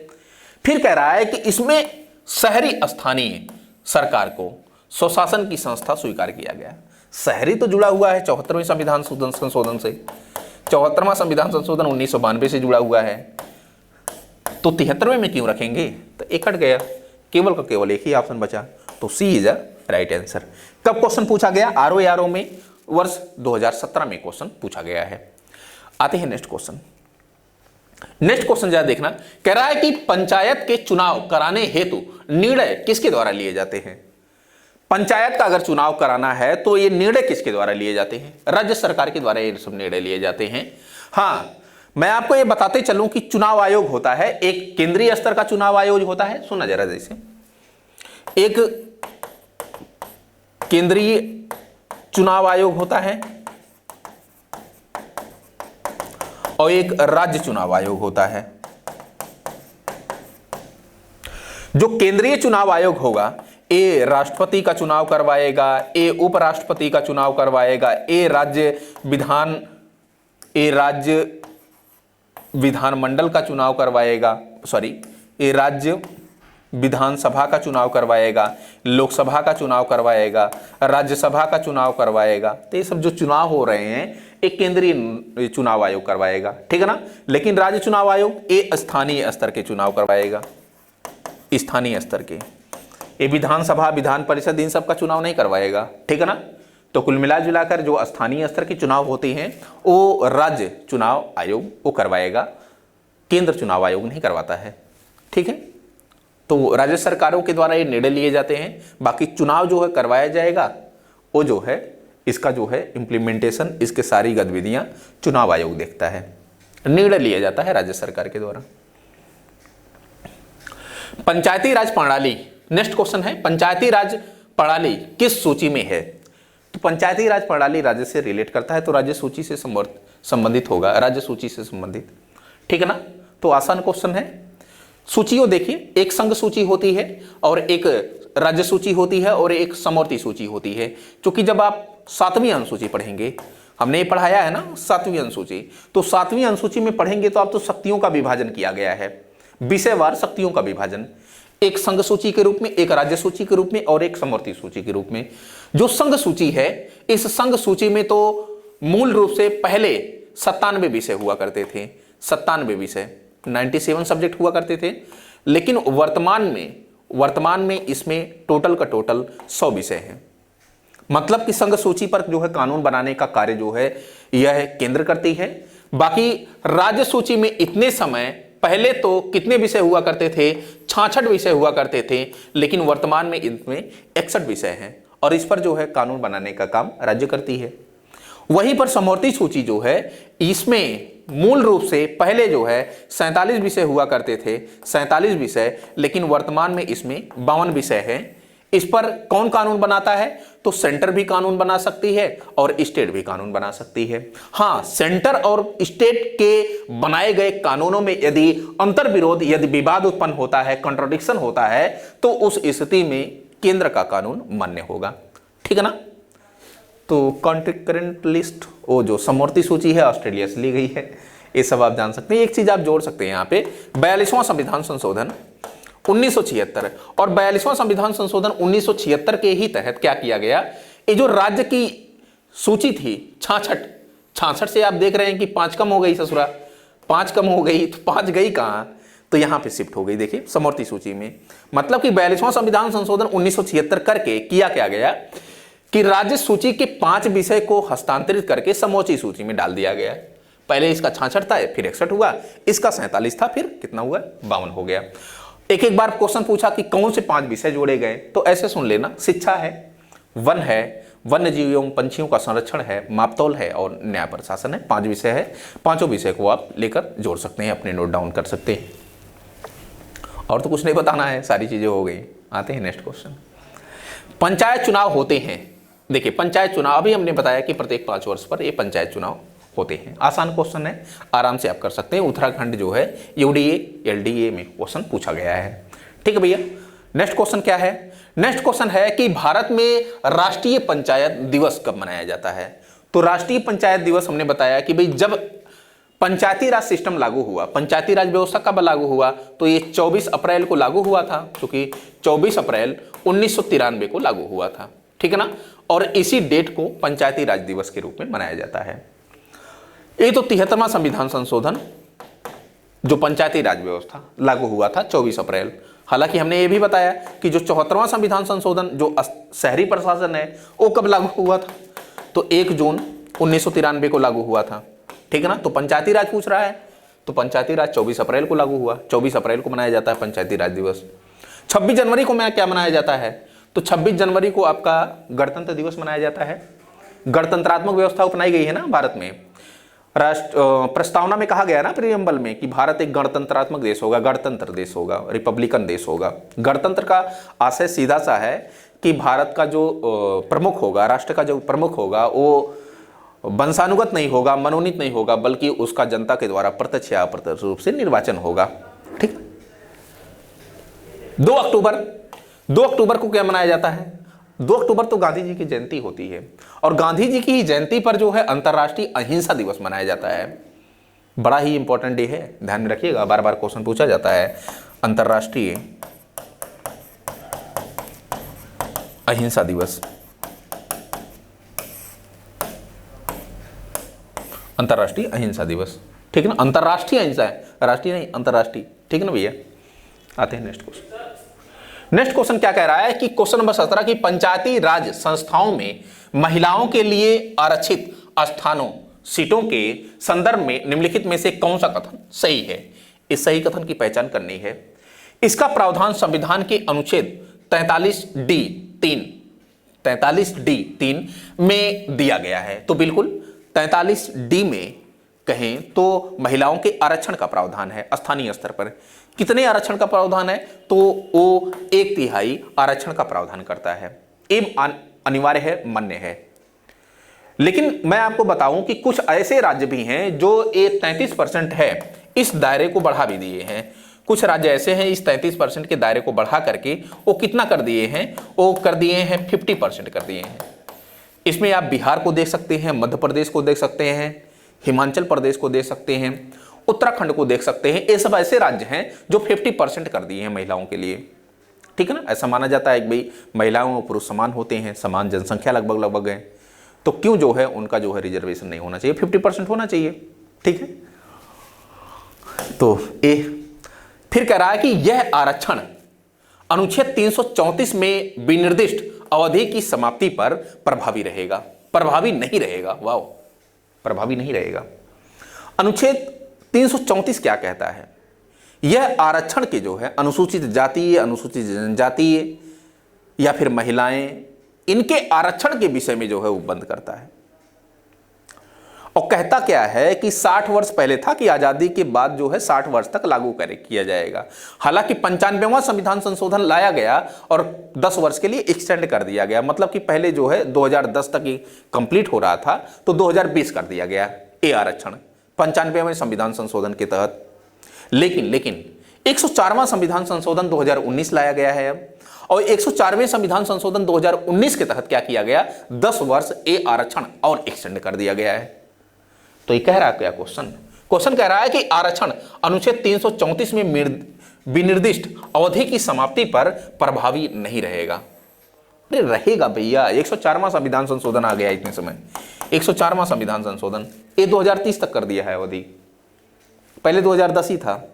फिर कह रहा है कि इसमें शहरी स्थानीय सरकार को स्वशासन की संस्था स्वीकार किया गया। शहरी तो जुड़ा हुआ है 74वें संविधान संशोधन से, 74वां संविधान संशोधन 1992 से जुड़ा हुआ है, तो 73वें में क्यों रखेंगे, तो एक हट गया, केवल का केवल एक ही ऑप्शन बचा, तो सी इज अ राइट आंसर। कब क्वेश्चन पूछा गया, आरओ में वर्ष 2017 में क्वेश्चन पूछा गया है। आते हैं नेक्स्ट क्वेश्चन। नेक्स्ट क्वेश्चन जरा देखना, कह रहा है कि पंचायत के चुनाव कराने हेतु निर्णय किसके द्वारा लिए जाते हैं। पंचायत का अगर चुनाव कराना है तो ये निर्णय किसके द्वारा लिए जाते हैं, राज्य सरकार के द्वारा ये सब निर्णय लिए जाते हैं। हाँ, मैं आपको ये बताते चलूं कि चुनाव आयोग होता है, एक केंद्रीय स्तर का चुनाव आयोग होता है, सुना जरा जैसे, एक केंद्रीय चुनाव आयोग होता है और एक राज्य चुनाव आयोग होता है। जो केंद्रीय चुनाव आयोग होगा, ए राष्ट्रपति का चुनाव करवाएगा, ए उपराष्ट्रपति का चुनाव करवाएगा, ए राज्य विधानमंडल का चुनाव करवाएगा, ए राज्य विधानसभा का चुनाव करवाएगा, लोकसभा का चुनाव करवाएगा, राज्यसभा का चुनाव करवाएगा। तो ये सब जो चुनाव हो रहे हैं एक केंद्रीय चुनाव आयोग करवाएगा, ठीक है ना। लेकिन राज्य चुनाव आयोग ये स्थानीय स्तर के चुनाव करवाएगा, स्थानीय स्तर के, ये विधानसभा विधान परिषद इन सब का चुनाव नहीं करवाएगा, ठीक है ना। तो कुल मिला जुलाकर जो स्थानीय स्तर के चुनाव होते हैं वो राज्य चुनाव आयोग वो करवाएगा, केंद्र चुनाव आयोग नहीं करवाता है, ठीक है। तो राज्य सरकारों के द्वारा ये निर्णय लिए जाते हैं, बाकी चुनाव जो है करवाया जाएगा वो जो है इसका जो है इम्प्लीमेंटेशन, इसके सारी गतिविधियां चुनाव आयोग देखता है, निर्णय लिया जाता है राज्य सरकार के द्वारा। पंचायती राज प्रणाली, नेक्स्ट क्वेश्चन है, पंचायती राज प्रणाली किस सूची में है। तो पंचायती राज प्रणाली राज्य से रिलेट करता है, तो राज्य सूची से संबंधित होगा, राज्य सूची से संबंधित, ठीक है ना। तो आसान क्वेश्चन है। सूचियों देखिए, एक संघ सूची होती है और एक राज्य सूची होती है और एक समवर्ती सूची होती है। क्योंकि जब आप 7वीं अनुसूची पढ़ेंगे, हमने ये पढ़ाया है ना 7वीं अनुसूची, तो 7वीं अनुसूची में पढ़ेंगे तो आप तो शक्तियों का विभाजन किया गया है, विषयवार शक्तियों का विभाजन, एक संघ सूची के रूप में, एक राज्य सूची के रूप में और एक समवर्ती सूची के रूप में। जो संघ सूची है, इस संघ सूची में तो मूल रूप से पहले 97 विषय हुआ करते थे, 97 विषय, 97 सब्जेक्ट हुआ करते थे। लेकिन वर्तमान में इसमें टोटल का टोटल 100 विषय हैं। मतलब कि संघ सूची पर जो है कानून बनाने का कार्य जो है यह केंद्र करती है। बाकी राज्य सूची में इतने समय पहले तो कितने विषय हुआ करते थे, 66 विषय हुआ करते थे, लेकिन वर्तमान में इनमें 61 विषय हैं और इस पर जो है कानून बनाने का काम राज्य करती है। वहीं पर समवर्ती सूची जो है, इसमें मूल रूप से पहले जो है 47 विषय हुआ करते थे, 47 विषय, लेकिन वर्तमान में इसमें 52 विषय हैं। इस पर कौन कानून बनाता है, तो सेंटर भी कानून बना सकती है और स्टेट भी कानून बना सकती है। हाँ, सेंटर और स्टेट के बनाए गए कानूनों में यदि अंतर विरोध, यदि विवाद उत्पन्न होता है, कंट्रोडिक्शन होता है, तो उस स्थिति में केंद्र का कानून मान्य होगा, ठीक है ना। तो कॉन्करेंट लिस्ट, वो जो समवर्ती सूची है ऑस्ट्रेलिया से ली गई है, ये सब आप जान सकते हैं। एक चीज आप जोड़ सकते हैं यहाँ पे, 42वां संविधान संशोधन 1976 और 42वां संविधान संशोधन 1976 के ही तहत क्या किया गया, ये जो राज्य की सूची थी 66 से आप देख रहे हैं कि 5 कम हो गई, ससुरा 5 कम हो गई, तो 5 गई कहाँ, तो यहाँ पे शिफ्ट हो गई, देखिए समवर्ती सूची में। मतलब कि 42वां संविधान संशोधन 1976 करके किया क्या गया कि राज्य सूची के 5 विषय को हस्तांतरित करके समवर्ती सूची में डाल दिया गया। पहले इसका 66 था, फिर 61 हुआ, इसका 47 था, फिर कितना हुआ, 52 हो गया। एक एक बार क्वेश्चन पूछा कि कौन से 5 विषय जोड़े गए, तो ऐसे सुन लेना, शिक्षा है, वन है, वन्य जीव एवं पंछियों का संरक्षण है, मापतौल है और न्याय प्रशासन है। 5 विषय है, 5 विषय को आप लेकर जोड़ सकते हैं, अपने नोट डाउन कर सकते हैं। और तो कुछ नहीं बताना है, सारी चीजें हो गई। आते हैं नेक्स्ट क्वेश्चन। पंचायत चुनाव होते हैं। देखिए पंचायत चुनाव अभी हमने बताया कि प्रत्येक 5 वर्ष पर ये पंचायत चुनाव होते हैं। आसान क्वेश्चन है, आराम से आप कर सकते हैं। उत्तराखंड जो है यूडीए एलडीए में क्वेश्चन पूछा गया है। ठीक है भैया, नेक्स्ट क्वेश्चन क्या है? नेक्स्ट क्वेश्चन है कि भारत में राष्ट्रीय पंचायत दिवस कब मनाया जाता है? तो राष्ट्रीय पंचायत दिवस हमने बताया कि भाई जब पंचायती राज सिस्टम लागू हुआ, पंचायती राज व्यवस्था कब लागू हुआ? तो ये 24 अप्रैल को लागू हुआ था, क्योंकि 24 अप्रैल 1993 को लागू हुआ था। ठीक है ना, और इसी डेट को पंचायती राज दिवस के रूप में मनाया जाता है। ये तो 73वां संविधान संशोधन जो पंचायती राज व्यवस्था लागू हुआ था 24 अप्रैल। हालांकि हमने ये भी बताया कि जो 74वां संविधान संशोधन जो शहरी प्रशासन है वो कब लागू हुआ था? तो 1 जून 1993 को लागू हुआ था। ठीक है ना, तो पंचायती राज पूछ रहा है, तो पंचायती राज 24 अप्रैल को लागू हुआ। 24 अप्रैल को मनाया जाता है पंचायती राज दिवस। 26 जनवरी को क्या मनाया जाता है? तो 26 जनवरी को आपका गणतंत्र दिवस मनाया जाता है। गणतंत्रात्मक व्यवस्था अपनाई गई है ना भारत में। प्रस्तावना में कहा गया ना प्रीएम्बल में कि भारत एक गणतंत्रात्मक देश होगा, गणतंत्र देश होगा, रिपब्लिकन देश होगा। गणतंत्र का आशय सीधा सा है कि भारत का जो प्रमुख होगा, राष्ट्र का जो प्रमुख होगा वो वंशानुगत नहीं होगा, मनोनीत नहीं होगा, बल्कि उसका जनता के द्वारा प्रत्यक्ष या अप्रत्यक्ष रूप से निर्वाचन होगा। ठीक। 2 अक्टूबर को क्या मनाया जाता है? 2 अक्टूबर तो गांधी जी की जयंती होती है, और गांधी जी की जयंती पर जो है अंतर्राष्ट्रीय अहिंसा दिवस मनाया जाता है। बड़ा ही इंपॉर्टेंट डे है, ध्यान में रखिएगा, बार बार क्वेश्चन पूछा जाता है। अंतर्राष्ट्रीय अहिंसा दिवस, अंतर्राष्ट्रीय अहिंसा दिवस। ठीक है ना, अंतर्राष्ट्रीय अहिंसा है, राष्ट्रीय नहीं, अंतर्राष्ट्रीय। ठीक है ना भैया, आते हैं नेक्स्ट क्वेश्चन। नेक्स्ट क्वेश्चन क्या कह रहा है कि क्वेश्चन नंबर 17 की पंचायती राज संस्थाओं में महिलाओं के लिए आरक्षित स्थानों सीटों के संदर्भ में निम्नलिखित में से कौन सा कथन सही है? इस सही कथन की पहचान करनी है। इसका प्रावधान संविधान के अनुच्छेद 43D3 में दिया गया है। तो बिल्कुल 43D में कहें तो महिलाओं के आरक्षण का प्रावधान है। स्थानीय स्तर पर कितने आरक्षण का प्रावधान है? तो वो 1/3 आरक्षण का प्रावधान करता है। एवं अनिवार्य है, मान्य है। लेकिन मैं आपको बताऊं कि कुछ ऐसे राज्य भी हैं जो ये 33% है, इस दायरे को बढ़ा भी दिए हैं। कुछ राज्य ऐसे हैं इस 33% के दायरे को बढ़ा करके वो कितना कर दिए हैं? वो कर दिए हैं 50% कर दिए हैं। इसमें आप बिहार को देख सकते हैं, मध्य प्रदेश को देख सकते हैं, हिमाचल प्रदेश को देख सकते हैं, उत्तराखंड को देख सकते हैं। ये सब ऐसे राज्य हैं जो 50% कर दिए हैं महिलाओं के लिए। ठीक है ना, ऐसा माना जाता है कि भाई महिलाओं और पुरुष समान होते हैं, समान जनसंख्या लगभग है, तो क्यों जो है उनका जो है रिजर्वेशन नहीं होना चाहिए, 50% होना चाहिए। ठीक है, तो ये फिर कह रहा है कि यह आरक्षण अनुच्छेद 334 में विनिर्दिष्ट अवधि की समाप्ति पर प्रभावी रहेगा। प्रभावी नहीं रहेगा, वाह, प्रभावी नहीं रहेगा। अनुच्छेद 334 क्या कहता है? यह आरक्षण के जो है अनुसूचित जाति, अनुसूचित जनजातीय या फिर महिलाएं, इनके आरक्षण के विषय में जो है वो बंद करता है। और कहता क्या है कि 60 वर्ष पहले था कि आजादी के बाद जो है 60 वर्ष तक लागू किया जाएगा। हालांकि 95वां संविधान संशोधन लाया गया और 10 वर्ष के लिए एक्सटेंड कर दिया गया। मतलब कि पहले जो है 2010 तक ही कंप्लीट हो रहा था, तो 2020 कर दिया गया ये आरक्षण 95वें संविधान संशोधन के तहत। लेकिन 104वां संविधान संशोधन 2019 लाया गया है अब, और 104वें संविधान संशोधन 2019 के तहत क्या किया गया? 10 वर्ष ये आरक्षण और एक्सटेंड कर दिया गया है। तो ये कह रहा है क्या क्वेश्चन कह रहा है कि आरक्षण अनुच्छेद 334 में विनिर्दिष्ट अवधि की समाप्ति पर प्रभावी नहीं रहेगा। अरे रहेगा भैया, 104वां संविधान संशोधन आ गया इतने समय, 104वां संविधान संशोधन ये 2030 तक कर दिया है अवधि, पहले 2010 ही था।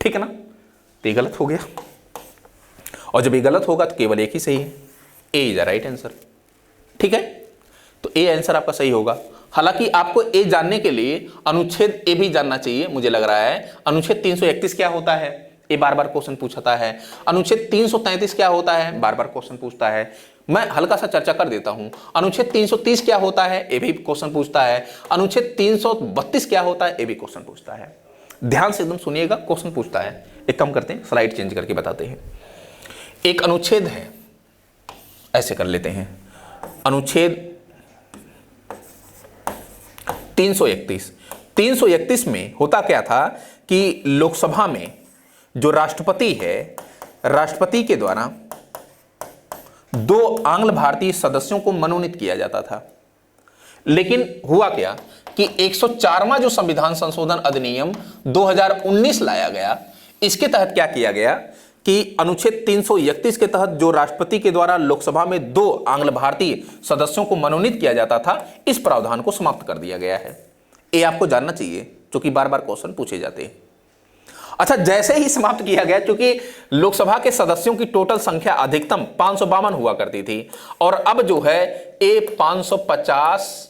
ठीक है ना, तो ये गलत हो गया, और जब ये गलत होगा तो केवल एक ही सही है, ए इज द राइट आंसर। ठीक है, तो ए आंसर आपका सही होगा। हालांकि आपको ए जानने के लिए अनुच्छेद ए भी जानना चाहिए, मुझे लग रहा है। अनुच्छेद 331 क्या होता है? ये बार बार क्वेश्चन पूछता है। अनुच्छेद 333 क्या होता है? बार बार क्वेश्चन पूछता है। मैं हल्का सा चर्चा कर देता हूं। अनुच्छेद 330 क्या होता है? ये भी क्वेश्चन पूछता है। अनुच्छेद 332 क्या होता है? ये भी क्वेश्चन पूछता है। ध्यान से एकदम सुनिएगा, क्वेश्चन पूछता है। एक काम करते हैं, स्लाइड चेंज करके बताते हैं। एक अनुच्छेद है, ऐसे कर लेते हैं, अनुच्छेद 331 में होता क्या था कि लोकसभा में जो राष्ट्रपति है, राष्ट्रपति के द्वारा 2 आंग्ल भारतीय सदस्यों को मनोनीत किया जाता था। लेकिन हुआ क्या कि 104वां जो संविधान संशोधन अधिनियम 2019 लाया गया, इसके तहत क्या किया गया कि अनुच्छेद 331 के तहत जो राष्ट्रपति के द्वारा लोकसभा में 2 आंग्ल भारतीय सदस्यों को मनोनीत किया जाता था, इस प्रावधान को समाप्त कर दिया गया है। ये आपको जानना चाहिए, क्योंकि बार बार क्वेश्चन पूछे जाते हैं। अच्छा, जैसे ही समाप्त किया गया, क्योंकि लोकसभा के सदस्यों की टोटल संख्या अधिकतम 552 हुआ करती थी, और अब जो है ये 550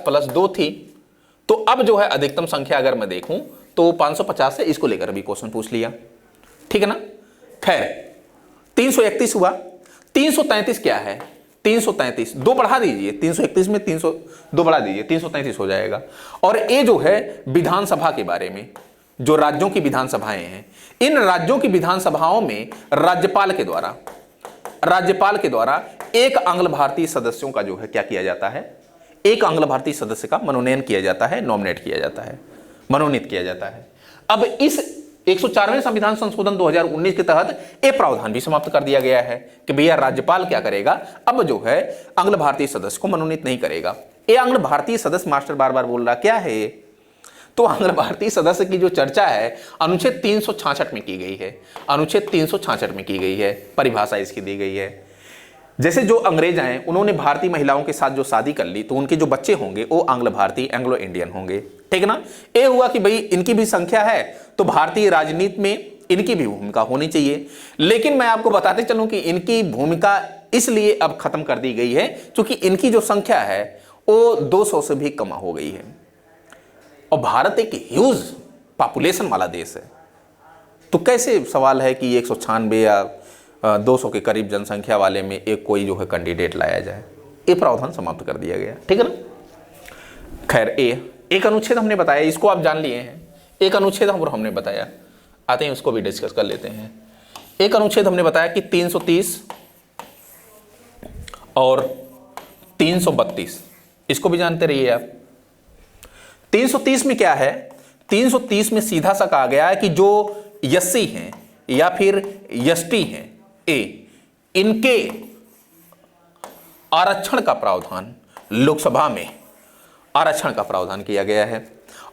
प्लस 2 थी, तो अब जो है अधिकतम संख्या अगर मैं देखूं तो 550 है। इसको लेकर भी क्वेश्चन पूछ लिया, ठीक है ना। खैर, 331 हुआ, 333 क्या है, 333 2 बढ़ा दीजिए, 331 में 302 बढ़ा दीजिए, 333 हो जाएगा। और ये जो है विधानसभा के बारे में, जो राज्यों की विधानसभाएं हैं, इन राज्यों की विधानसभाओं में राज्यपाल के द्वारा 1 आंग्ल भारतीय सदस्यों का जो है क्या किया जाता है, 1 आंग्ल भारतीय सदस्य का मनोनयन किया जाता है, नॉमिनेट किया जाता है, मनोनीत किया जाता है। अब इस 104वें संविधान संशोधन 2019 के तहत यह प्रावधान भी समाप्त कर दिया गया है कि भैया राज्यपाल क्या करेगा, अब जो है आंग्ल भारतीय सदस्य को मनोनीत नहीं करेगा। ये आंग्ल भारतीय सदस्य, मास्टर बार बार बोल रहा क्या है, तो आंग्ल भारतीय सदस्य की जो चर्चा है अनुच्छेद 366 में की गई है, अनुच्छेद 366 में की गई है, परिभाषा इसकी दी गई है। जैसे जो अंग्रेज आए, उन्होंने भारतीय महिलाओं के साथ जो शादी कर ली, तो उनके जो बच्चे होंगे वो आंग्ल भारतीय, एंग्लो इंडियन होंगे, ठीक है ना। ये हुआ कि भाई इनकी भी संख्या है, तो भारतीय राजनीति में इनकी भी भूमिका होनी चाहिए। लेकिन मैं आपको बताते चलूं कि इनकी भूमिका इसलिए अब खत्म कर दी गई है क्योंकि इनकी जो संख्या है वो 200 से भी कम हो गई है, और भारत एक ह्यूज पॉपुलेशन वाला देश है। तो कैसे सवाल है कि 196 या 200 के करीब जनसंख्या वाले में एक कोई जो है कैंडिडेट लाया जाए। ये प्रावधान समाप्त कर दिया गया, ठीक है ना। खैर, एक अनुच्छेद हमने बताया, इसको आप जान लिए हैं। एक अनुच्छेद हमने बताया, आते हैं उसको भी डिस्कस कर लेते हैं। एक अनुच्छेद हमने बताया कि 330 और 332, इसको भी जानते रहिए आप। 330 में क्या है, 330 में सीधा सा कहा गया है कि जो एससी हैं या फिर एसटी हैं, इनके आरक्षण का प्रावधान, लोकसभा में आरक्षण का प्रावधान किया गया है।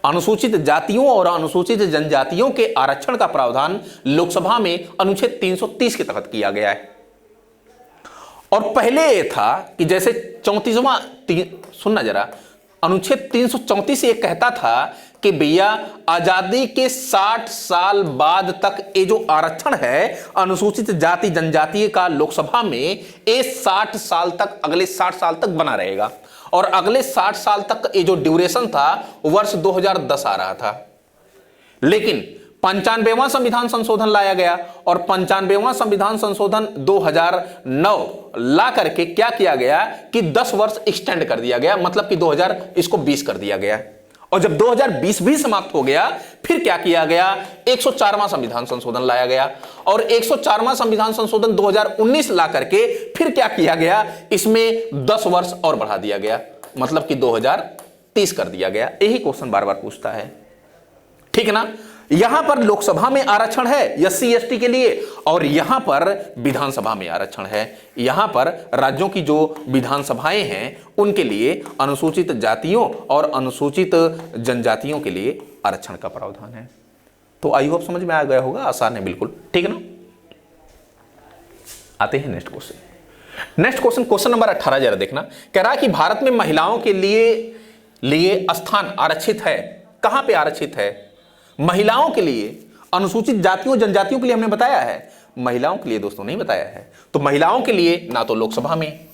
अनुसूचित जातियों और अनुसूचित जनजातियों के आरक्षण का प्रावधान लोकसभा में अनुच्छेद 330 के तहत किया गया है। और पहले यह था कि जैसे 34वां, सुनना जरा, अनुच्छेद 334 ये कहता था कि भैया आजादी के 60 साल बाद तक ये जो आरक्षण है अनुसूचित जाति जनजातीय का लोकसभा में, ये 60 साल तक, अगले 60 साल तक बना रहेगा। और अगले 60 साल तक ये जो ड्यूरेशन था वर्ष 2010 आ रहा था। लेकिन 95वां संविधान संशोधन लाया गया, और 95वां संविधान संशोधन 2009 ला करके क्या किया गया कि 10 वर्ष एक्सटेंड कर दिया गया, मतलब कि 2020 कर दिया गया। और जब 2020 भी समाप्त हो गया, फिर क्या किया गया, 104वां संविधान संशोधन लाया गया, और 104वां संविधान संशोधन 2019 ला करके फिर क्या किया गया, इसमें 10 वर्ष और बढ़ा दिया गया, मतलब कि 2030 कर दिया गया। यही क्वेश्चन बार बार पूछता है, ठीक है ना। यहां पर लोकसभा में आरक्षण है एससी एसटी के लिए, और यहां पर विधानसभा में आरक्षण है। यहां पर राज्यों की जो विधानसभाएं हैं उनके लिए अनुसूचित जातियों और अनुसूचित जनजातियों के लिए आरक्षण का प्रावधान है। तो आई होप समझ में आ गया होगा, आसान है बिल्कुल, ठीक है ना। आते हैं next question. Next question, question number 18 जरा देखना। कह रहा है कि भारत में महिलाओं के लिए स्थान आरक्षित है। कहां पे आरक्षित है? महिलाओं के लिए, अनुसूचित जातियों जनजातियों के लिए हमने बताया है, महिलाओं के लिए दोस्तों नहीं बताया है। तो महिलाओं के लिए ना तो लोकसभा में,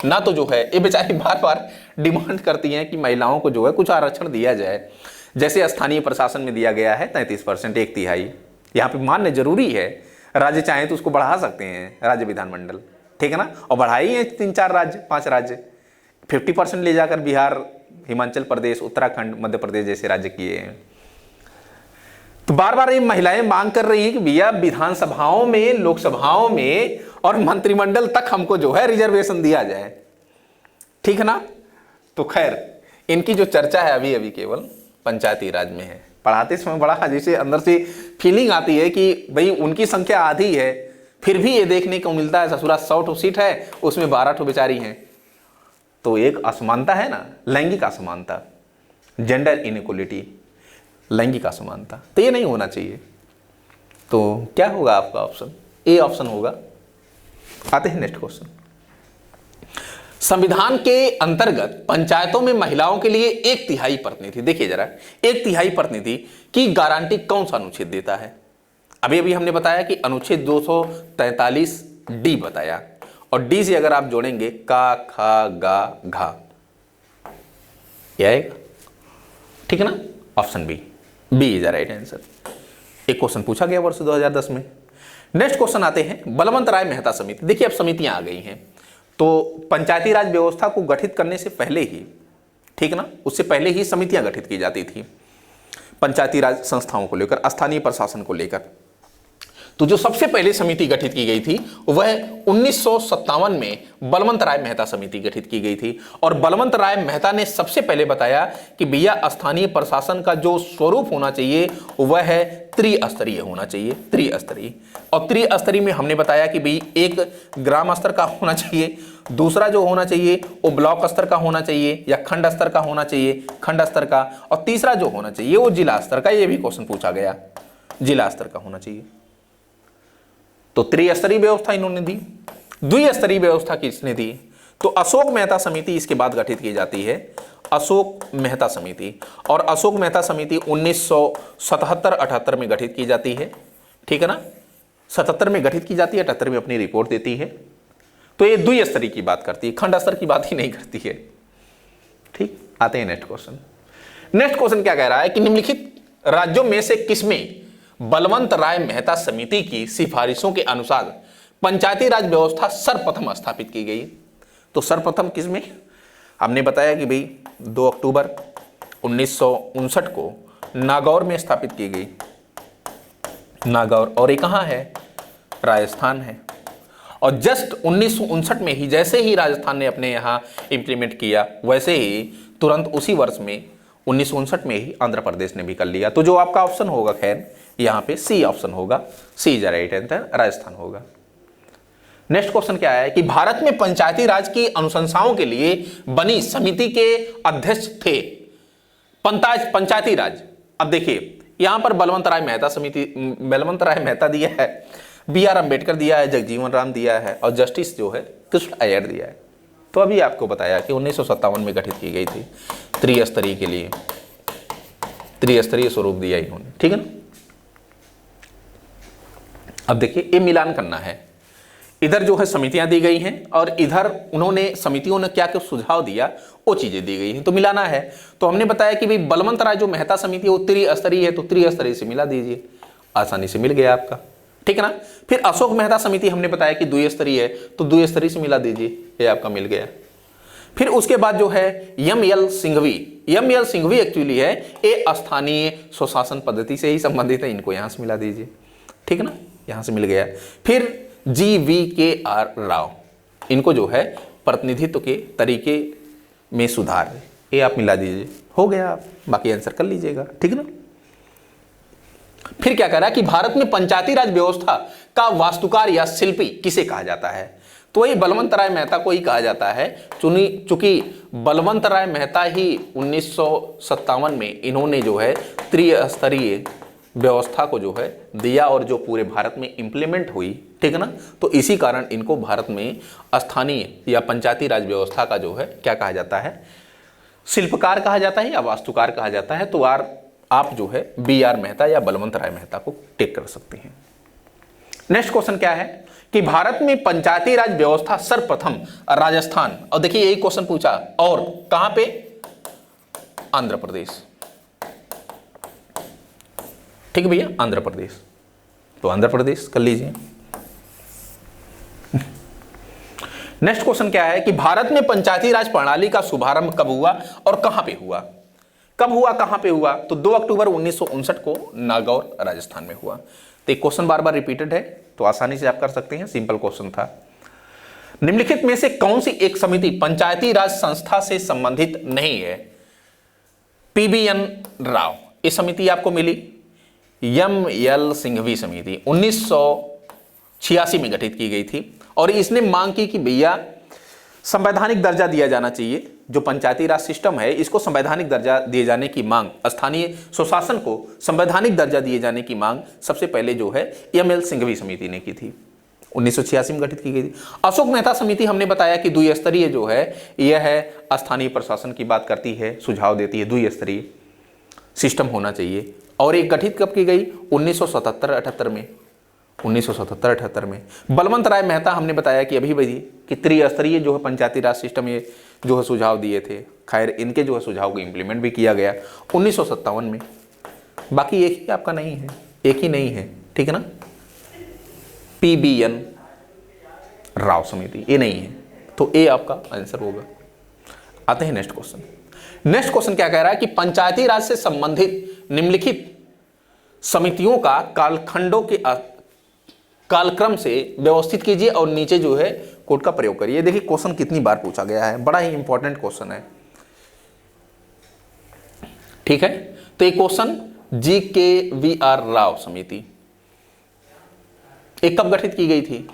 ना तो जो है, ये बेचारी बार बार डिमांड करती हैं कि महिलाओं को जो है कुछ आरक्षण दिया जाए। जैसे स्थानीय प्रशासन में दिया गया है 33%, 1/3। यहाँ पे मान्य जरूरी है, राज्य चाहें तो उसको बढ़ा सकते हैं, राज्य विधानमंडल, ठीक है ना। और बढ़ाई है 3-4 राज्य, 5 राज्य 50% ले जाकर बिहार, हिमाचल प्रदेश, उत्तराखंड, मध्य प्रदेश जैसे राज्य किए हैं। तो बार बार ये महिलाएं मांग कर रही है कि भैया विधानसभाओं में, लोकसभाओं में और मंत्रिमंडल तक हमको जो है रिजर्वेशन दिया जाए, ठीक है ना। तो खैर इनकी जो चर्चा है अभी अभी केवल पंचायती राज में है। पढ़ाते समय बड़ा जैसे अंदर से फीलिंग आती है कि भाई उनकी संख्या आधी है, फिर भी ये देखने को मिलता है ससुरा 100 सीट है, उसमें 12 बेचारी हैं। तो एक असमानता है ना, लैंगिक असमानता, जेंडर इनइक्वलिटी, लैंगिक असमानता, तो ये नहीं होना चाहिए। तो क्या होगा आपका ऑप्शन? ए ऑप्शन होगा। आते हैं नेक्स्ट क्वेश्चन। संविधान के अंतर्गत पंचायतों में महिलाओं के लिए 1/3 प्रतिनिधि, देखिए जरा 1/3 प्रतिनिधि की गारंटी कौन सा अनुच्छेद देता है? अभी अभी हमने बताया कि अनुच्छेद 243 डी बताया, और डी से अगर आप जोड़ेंगे का, खा, गा, घा, क्या आएगा? ठीक है ना, option B, B is the right answer. एक क्वेश्चन पूछा गया वर्ष 2010 में। नेक्स्ट क्वेश्चन आते हैं बलवंत राय मेहता समिति। देखिए अब समितियां आ गई हैं, तो पंचायती राज व्यवस्था को गठित करने से पहले ही, ठीक ना, उससे पहले ही समितियां गठित की जाती थी पंचायती राज संस्थाओं को लेकर, स्थानीय प्रशासन को लेकर। तो जो सबसे पहले समिति गठित की गई थी वह 1957 में बलवंत राय मेहता समिति गठित की गई थी। और बलवंत राय मेहता ने सबसे पहले बताया कि भैया स्थानीय प्रशासन का जो स्वरूप होना चाहिए वह है त्रिस्तरीय होना चाहिए, त्रिस्तरीय। और त्रिस्तरीय में हमने बताया कि भाई एक ग्राम स्तर का होना चाहिए, दूसरा जो होना चाहिए वो ब्लॉक स्तर का होना चाहिए या खंड स्तर का होना चाहिए, खंड स्तर का, और तीसरा जो होना चाहिए वो जिला स्तर का। ये भी क्वेश्चन पूछा गया, जिला स्तर का होना चाहिए। तो त्रिस्तरीय व्यवस्था इन्होंने दी। द्विस्तरीय व्यवस्था किसने दी? तो अशोक मेहता समिति इसके बाद गठित की जाती है, अशोक मेहता समिति। और अशोक मेहता समिति 1977-78 में गठित की जाती है, ठीक है ना, 77 में गठित की जाती है, 78 में अपनी रिपोर्ट देती है। तो ये द्विस्तरीय की बात करती है, खंड स्तर की बात ही नहीं करती है। ठीक, आते हैं नेक्स्ट क्वेश्चन। नेक्स्ट क्वेश्चन क्या कह रहा है कि निम्नलिखित राज्यों में से किसमें बलवंत राय मेहता समिति की सिफारिशों के अनुसार पंचायती राज व्यवस्था सर्वप्रथम स्थापित की गई? तो सर्वप्रथम किसमें? हमने बताया कि भाई 2 अक्टूबर 1959 को नागौर में स्थापित की गई, नागौर, और ये कहाँ है? राजस्थान है। और जस्ट 1959 में ही, जैसे ही राजस्थान ने अपने यहाँ इंप्लीमेंट किया, वैसे ही तुरंत उसी वर्ष में 1959 में ही आंध्र प्रदेश ने भी कर लिया। तो जो आपका ऑप्शन होगा खैर यहाँ पे सी ऑप्शन होगा, सी इज राइट आंसर, राजस्थान होगा। नेक्स्ट क्वेश्चन क्या है कि भारत में पंचायती राज की अनुशंसाओं के लिए बनी समिति के अध्यक्ष थे पंचायती राज। अब देखिए यहां पर बलवंत राय मेहता समिति, बलवंत राय मेहता दिया है, BR अम्बेडकर दिया है, जगजीवन राम दिया है, और जस्टिस जो है कृष्ण अय्यर दिया है। तो अभी आपको बताया कि 1957 में गठित की गई थी, त्रिस्तरीय के लिए, त्रिस्तरीय स्वरूप दिया इन्होंने, ठीक है ना। अब देखिए ये मिलान करना है, इधर जो है समितियां दी गई हैं और इधर उन्होंने समितियों ने क्या क्या सुझाव दिया वो चीजें दी गई हैं, तो मिलाना है। तो हमने बताया कि भाई बलवंत राय जो मेहता समिति है वो त्रिस्तरीय है, तो त्रिस्तरीय से मिला दीजिए, आसानी से मिल गया आपका, ठीक है ना। फिर अशोक मेहता समिति हमने बताया कि द्विस्तरीय है, तो द्विस्तरीय से मिला दीजिए, ये आपका मिल गया। फिर उसके बाद जो है ML Singhvi, ML Singhvi actually है ये स्थानीय स्वशासन पद्धति से ही संबंधित है, इनको यहां से मिला दीजिए, ठीक है ना, यहां से मिल गया। फिर GVKR राव, इनको जो है प्रतिनिधित्व के तरीके में सुधार, ये आप मिला दीजिए, हो गया, आप बाकी आंसर कर लीजिएगा, ठीक है ना। फिर क्या कह रहा है कि भारत में पंचायती राज व्यवस्था का वास्तुकार या शिल्पी किसे कहा जाता है? तो ये बलवंत राय मेहता को ही कहा जाता है, चूंकि बलवंत राय मेहता ही 1957 में इन्होंने जो है त्रिस्तरीय व्यवस्था को जो है दिया और जो पूरे भारत में इंप्लीमेंट हुई, ठीक है ना। तो इसी कारण इनको भारत में स्थानीय या पंचायती राज व्यवस्था का जो है क्या कहा जाता है, शिल्पकार कहा जाता है या वास्तुकार कहा जाता है। तो आप जो है BR मेहता या बलवंत राय मेहता को टिक कर सकते हैं। नेक्स्ट क्वेश्चन क्या है कि भारत में पंचायती राज व्यवस्था सर्वप्रथम राजस्थान, और देखिए यही क्वेश्चन पूछा, और कहां पे? आंध्र प्रदेश, ठीक है भैया, आंध्र प्रदेश। तो आंध्र प्रदेश कर लीजिए। नेक्स्ट क्वेश्चन क्या है कि भारत में पंचायती राज प्रणाली का शुभारंभ कब हुआ और कहां पे हुआ? कब हुआ, कहां पे हुआ? तो 2 अक्टूबर 1959 को नागौर राजस्थान में हुआ। तो एक क्वेश्चन बार बार रिपीटेड है, तो आसानी से आप कर सकते हैं, सिंपल क्वेश्चन था। निम्नलिखित में से कौन सी एक समिति पंचायती राज संस्था से संबंधित नहीं है? PBN राव, ये समिति आपको मिली। ML सिंघवी समिति 1986 में गठित की गई थी और इसने मांग की कि भैया संवैधानिक दर्जा दिया जाना चाहिए। जो पंचायती राज सिस्टम है इसको संवैधानिक दर्जा दिए जाने की मांग, स्थानीय स्वशासन को संवैधानिक दर्जा दिए जाने की मांग सबसे पहले जो है ML सिंघवी समिति ने की थी। 1986 में गठित की गई थी। अशोक मेहता समिति हमने बताया कि द्विस्तरीय जो है यह है स्थानीय प्रशासन की बात करती है, सुझाव देती है, द्विस्तरीय सिस्टम होना चाहिए। और एक गठित कब की गई? 1977-78 में। 1977-78 में बलवंत राय मेहता हमने बताया कि अभी भी कि त्रिस्तरीय जो है पंचायती राज सिस्टम ये जो है सुझाव दिए थे। खैर इनके जो है सुझाव को इम्प्लीमेंट भी किया गया 1957 में। बाकी एक ही आपका नहीं है, एक ही नहीं है, ठीक है ना? PBN राव समिति ये नहीं है, तो ए आपका आंसर होगा। आते हैं नेक्स्ट क्वेश्चन। नेक्स्ट क्वेश्चन क्या कह रहा है कि पंचायती राज से संबंधित निम्नलिखित समितियों का कालखंडों के कालक्रम से व्यवस्थित कीजिए और नीचे जो है कोड का प्रयोग करिए। देखिए क्वेश्चन कितनी बार पूछा गया है, बड़ा ही इंपॉर्टेंट क्वेश्चन है, ठीक है? तो ये क्वेश्चन GKVR राव समिति एक कब गठित की गई थी?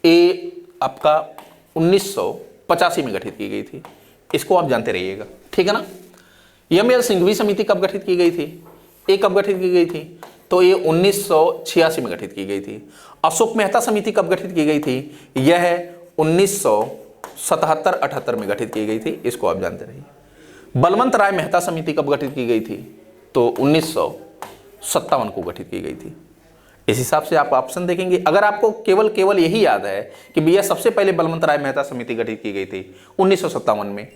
ये आपका 1985 में गठित की गई थी। इसको आप जानते रहिएगा, ठीक है ना? ML सिंघवी समिति कब गठित की गई थी? ये कब गठित की गई थी? तो ये 1986 में गठित की गई थी। अशोक मेहता समिति कब गठित की गई थी? यह 1977-78 में गठित की गई थी। इसको आप जानते रहिए। बलवंत राय मेहता समिति कब गठित की गई थी? तो 1957 को गठित की गई थी। इस हिसाब से आप ऑप्शन देखेंगे। अगर आपको केवल यही याद है कि भैया सबसे पहले बलवंत राय मेहता समिति गठित की गई थी 1957 में,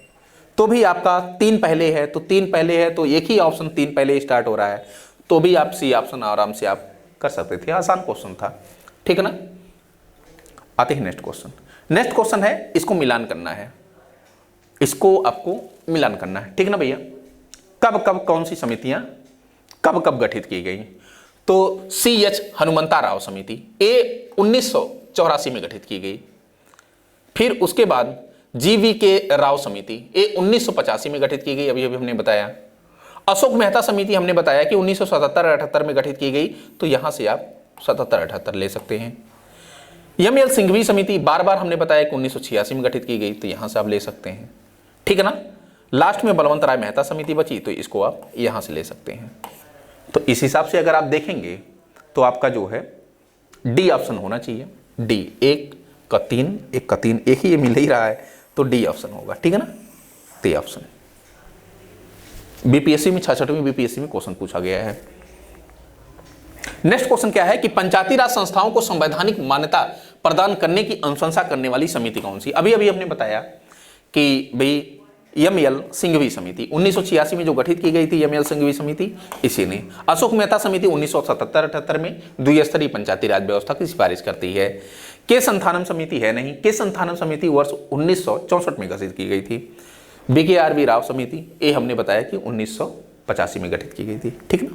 तो भी आपका 3 पहले है, तो 3 पहले है तो एक ही ऑप्शन 3 पहले स्टार्ट हो रहा है, तो भी आप सी ऑप्शन आराम से आप कर सकते थे। आसान क्वेश्चन था, ठीक है ना? आते हैं नेक्स्ट क्वेश्चन। नेक्स्ट क्वेश्चन है, इसको मिलान करना है, इसको आपको मिलान करना है, ठीक है ना भैया? कब कब कौन सी समितियां कब कब गठित की गई? तो CH हनुमंता राव समिति ये 1984 में गठित की गई। फिर उसके बाद GVK राव समिति ये 1985 में गठित की गई, अभी अभी हमने बताया। अशोक मेहता समिति हमने बताया कि 1977-78 में गठित की गई, तो यहां से आप 77-78 ले सकते हैं। ML सिंघवी समिति बार बार हमने बताया कि 1986 में गठित की गई, तो यहां से आप ले सकते हैं, ठीक है ना? लास्ट में बलवंत राय मेहता समिति बची, तो इसको आप यहां से ले सकते हैं। तो इस हिसाब से अगर आप देखेंगे तो आपका जो है डी ऑप्शन होना चाहिए। डी, 1 का 3, 1 का 3, एक ही ये मिल ही रहा है, तो डी ऑप्शन होगा, ठीक है ना? D option. बीपीएससी में 66वीं बीपीएससी में क्वेश्चन पूछा गया है। नेक्स्ट क्वेश्चन क्या है कि पंचायती राज संस्थाओं को संवैधानिक मान्यता प्रदान करने की अनुशंसा करने वाली समिति कौन सी? अभी अभी हमने बताया कि भाई ML सिंघवी समिति 1986 में जो गठित की गई थी, ML सिंघवी समिति, इसी ने। अशोक मेहता समिति 1977-78 में द्विस्तरीय पंचायती राज व्यवस्था की सिफारिश करती है। के संथानम समिति है नहीं, के संथानम समिति वर्ष 1964 में गठित की गई थी। BKRV राव समिति ये हमने बताया कि 1985 में गठित की गई थी, ठीक ना?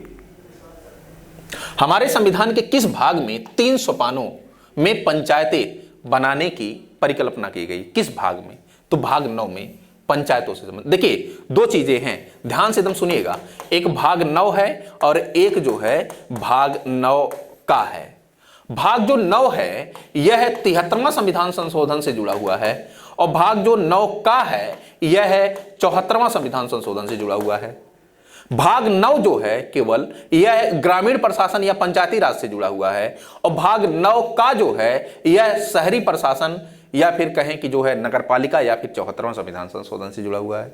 हमारे संविधान के किस भाग में 3 सोपानों में पंचायतें बनाने की परिकल्पना की गई? किस भाग में? तो भाग 9 में पंचायतों से संबंधित। देखिए 2 चीजें हैं, ध्यान से एकदम सुनिएगा। एक भाग 9 है और एक जो है भाग 9 का है। भाग जो 9 है यह 73वां संविधान संशोधन से जुड़ा हुआ है और भाग जो 9 का है यह है 74वां संविधान संशोधन से जुड़ा हुआ है। भाग 9 जो है केवल यह ग्रामीण प्रशासन या पंचायती राज से जुड़ा हुआ है और भाग 9 का जो है यह शहरी प्रशासन या फिर कहें कि जो है नगरपालिका या फिर 74वां संविधान संशोधन से जुड़ा हुआ है।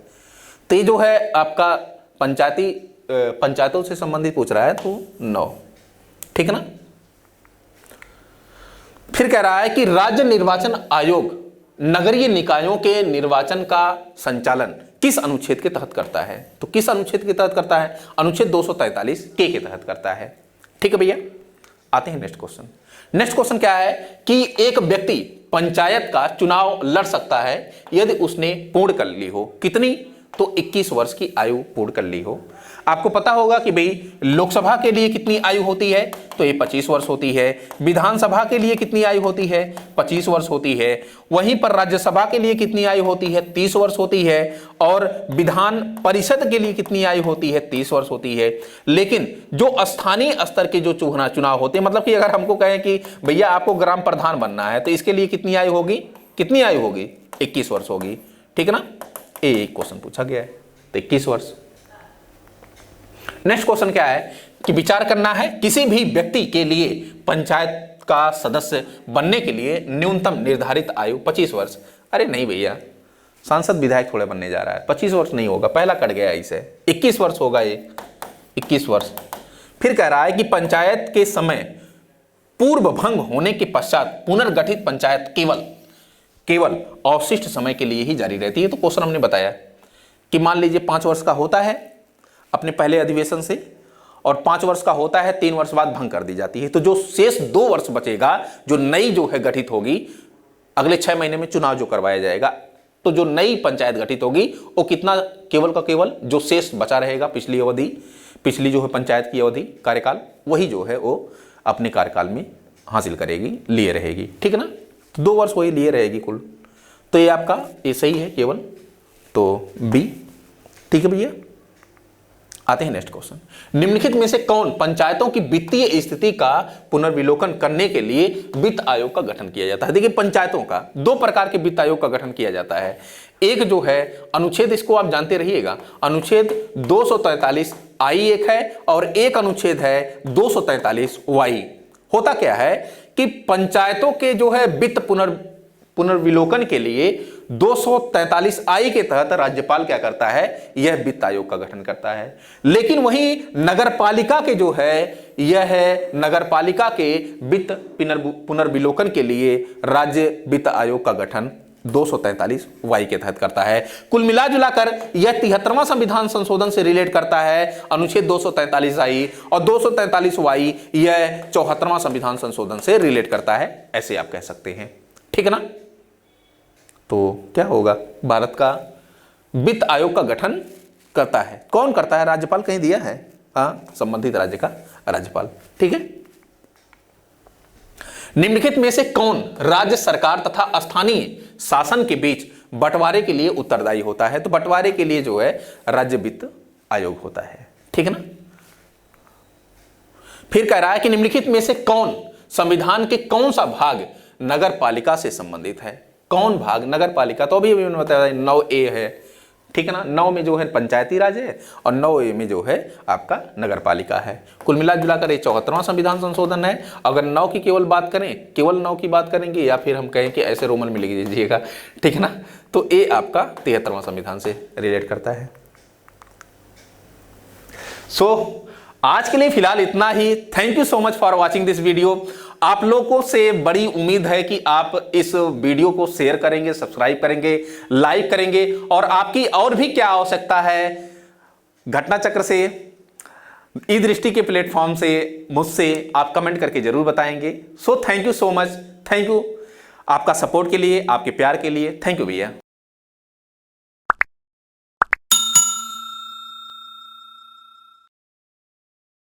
तो ये जो है आपका पंचायतों से संबंधित पूछ रहा है, तो 9, ठीक है ना? फिर कह रहा है कि राज्य निर्वाचन आयोग नगरीय निकायों के निर्वाचन का संचालन किस अनुच्छेद के तहत करता है? तो किस अनुच्छेद के तहत करता है? अनुच्छेद 243 के तहत करता है, ठीक है भैया? आते हैं नेक्स्ट क्वेश्चन। नेक्स्ट क्वेश्चन क्या है कि एक व्यक्ति पंचायत का चुनाव लड़ सकता है यदि उसने पूर्ण कर ली हो। कितनी? तो 21 वर्ष की आयु पूर्ण कर ली हो। आपको पता होगा कि भाई लोकसभा के लिए कितनी आयु होती है, तो ये 25 वर्ष होती है। विधानसभा के लिए कितनी आयु होती है, 25 वर्ष होती है। वहीं पर राज्यसभा के लिए कितनी आयु होती है, 30 वर्ष होती है। और विधान परिषद के लिए कितनी आयु होती है, 30 वर्ष होती है। लेकिन जो स्थानीय स्तर के जो चुनाव होते हैं, मतलब कि अगर हमको कहें कि भैया आपको ग्राम प्रधान बनना है, तो इसके लिए कितनी आयु होगी, कितनी आयु होगी, 21 वर्ष होगी। ठीक है ना, एक क्वेश्चन पूछा गया है, तो 21 वर्ष। नेक्स्ट क्वेश्चन क्या है कि विचार करना है किसी भी व्यक्ति के लिए पंचायत का सदस्य बनने के लिए न्यूनतम निर्धारित आयु 25 वर्ष। अरे नहीं भैया, सांसद विधायक थोड़े बनने जा रहा है, 25 वर्ष नहीं होगा, पहला कट गया इसे, 21 वर्ष होगा ये, 21 वर्ष। फिर कह रहा है कि पंचायत के समय पूर्व भंग होने के पश्चात पुनर्गठित पंचायत केवल अवशिष्ट समय के लिए ही जारी रहती है। तो क्वेश्चन हमने बताया कि मान लीजिए 5 वर्ष का होता है अपने पहले अधिवेशन से, और 5 वर्ष का होता है, 3 वर्ष बाद भंग कर दी जाती है। तो जो शेष 2 वर्ष बचेगा, जो नई जो है गठित होगी, अगले 6 महीने में चुनाव जो करवाया जाएगा, तो जो नई पंचायत गठित होगी वो कितना, केवल का केवल जो शेष बचा रहेगा पिछली अवधि, पिछली जो है पंचायत की अवधि, कार्यकाल, वही जो है वो अपने कार्यकाल में हासिल करेगी, लिए रहेगी। ठीक है ना, 2 वर्ष वही लिए रहेगी कुल। तो ये आपका ये सही है केवल, तो बी। ठीक है भैया, आते हैं नेक्स्ट क्वेश्चन। निम्नलिखित में से कौन पंचायतों की वित्तीय स्थिति का पुनर्विलोकन करने के लिए वित्त आयोग का गठन किया जाता है। देखिए, पंचायतों का 2 प्रकार के वित्त आयोग का गठन किया जाता है। एक जो है अनुच्छेद, इसको आप जानते रहिएगा, अनुच्छेद 243 आई एक है, और एक अनुच्छेद है 243 वाई। होता क्या है कि पंचायतों के जो है वित्त पुनर्विलोकन के लिए 243 आई के तहत राज्यपाल क्या करता है, यह वित्त आयोग का गठन करता है। लेकिन वहीं नगरपालिका के जो है, यह है नगरपालिका के वित्त पुनर्विलोकन के लिए राज्य वित्त आयोग का गठन 243 वाई के तहत करता है। कुल मिला जुलाकर यह 73वां संविधान संशोधन से रिलेट करता है, अनुच्छेद 243 आई, और 243 वाई यह 74वां संविधान संशोधन से रिलेट करता है, ऐसे आप कह सकते हैं। ठीक है ना, तो क्या होगा, भारत का वित्त आयोग का गठन करता है, कौन करता है, राज्यपाल कहीं दिया है, हाँ, संबंधित राज्य का राज्यपाल। ठीक है, निम्नलिखित में से कौन राज्य सरकार तथा स्थानीय शासन के बीच बंटवारे के लिए उत्तरदायी होता है, तो बंटवारे के लिए जो है राज्य वित्त आयोग होता है। ठीक है ना, फिर कह रहा है कि निम्नलिखित में से कौन संविधान के कौन सा भाग नगर पालिका से संबंधित है, कौन भाग नगर पालिका, तो अभी मैंने बताया 9A है। ठीक है ना, 9 में जो है पंचायती राज है, और 9A में जो है आपका नगर पालिका है। कुल मिला जुलाकर ये 74वां संविधान संशोधन है। अगर 9 की केवल बात करें, केवल 9 की बात करेंगे, या फिर हम कहें कि ऐसे रोमन में लिख दीजिएगा, ठीक है ना, तो ये आपका 73वां संविधान से रिलेट करता है। आज के लिए फिलहाल इतना ही। Thank you so much for watching this video. आप लोगों से बड़ी उम्मीद है कि आप इस वीडियो को शेयर करेंगे, सब्सक्राइब करेंगे, लाइक करेंगे, और आपकी और भी क्या आवश्यकता है घटना चक्र से, ई दृष्टि के प्लेटफॉर्म से, मुझसे आप कमेंट करके जरूर बताएंगे। Thank you so much, thank you आपका सपोर्ट के लिए, आपके प्यार के लिए। थैंक यू भैया।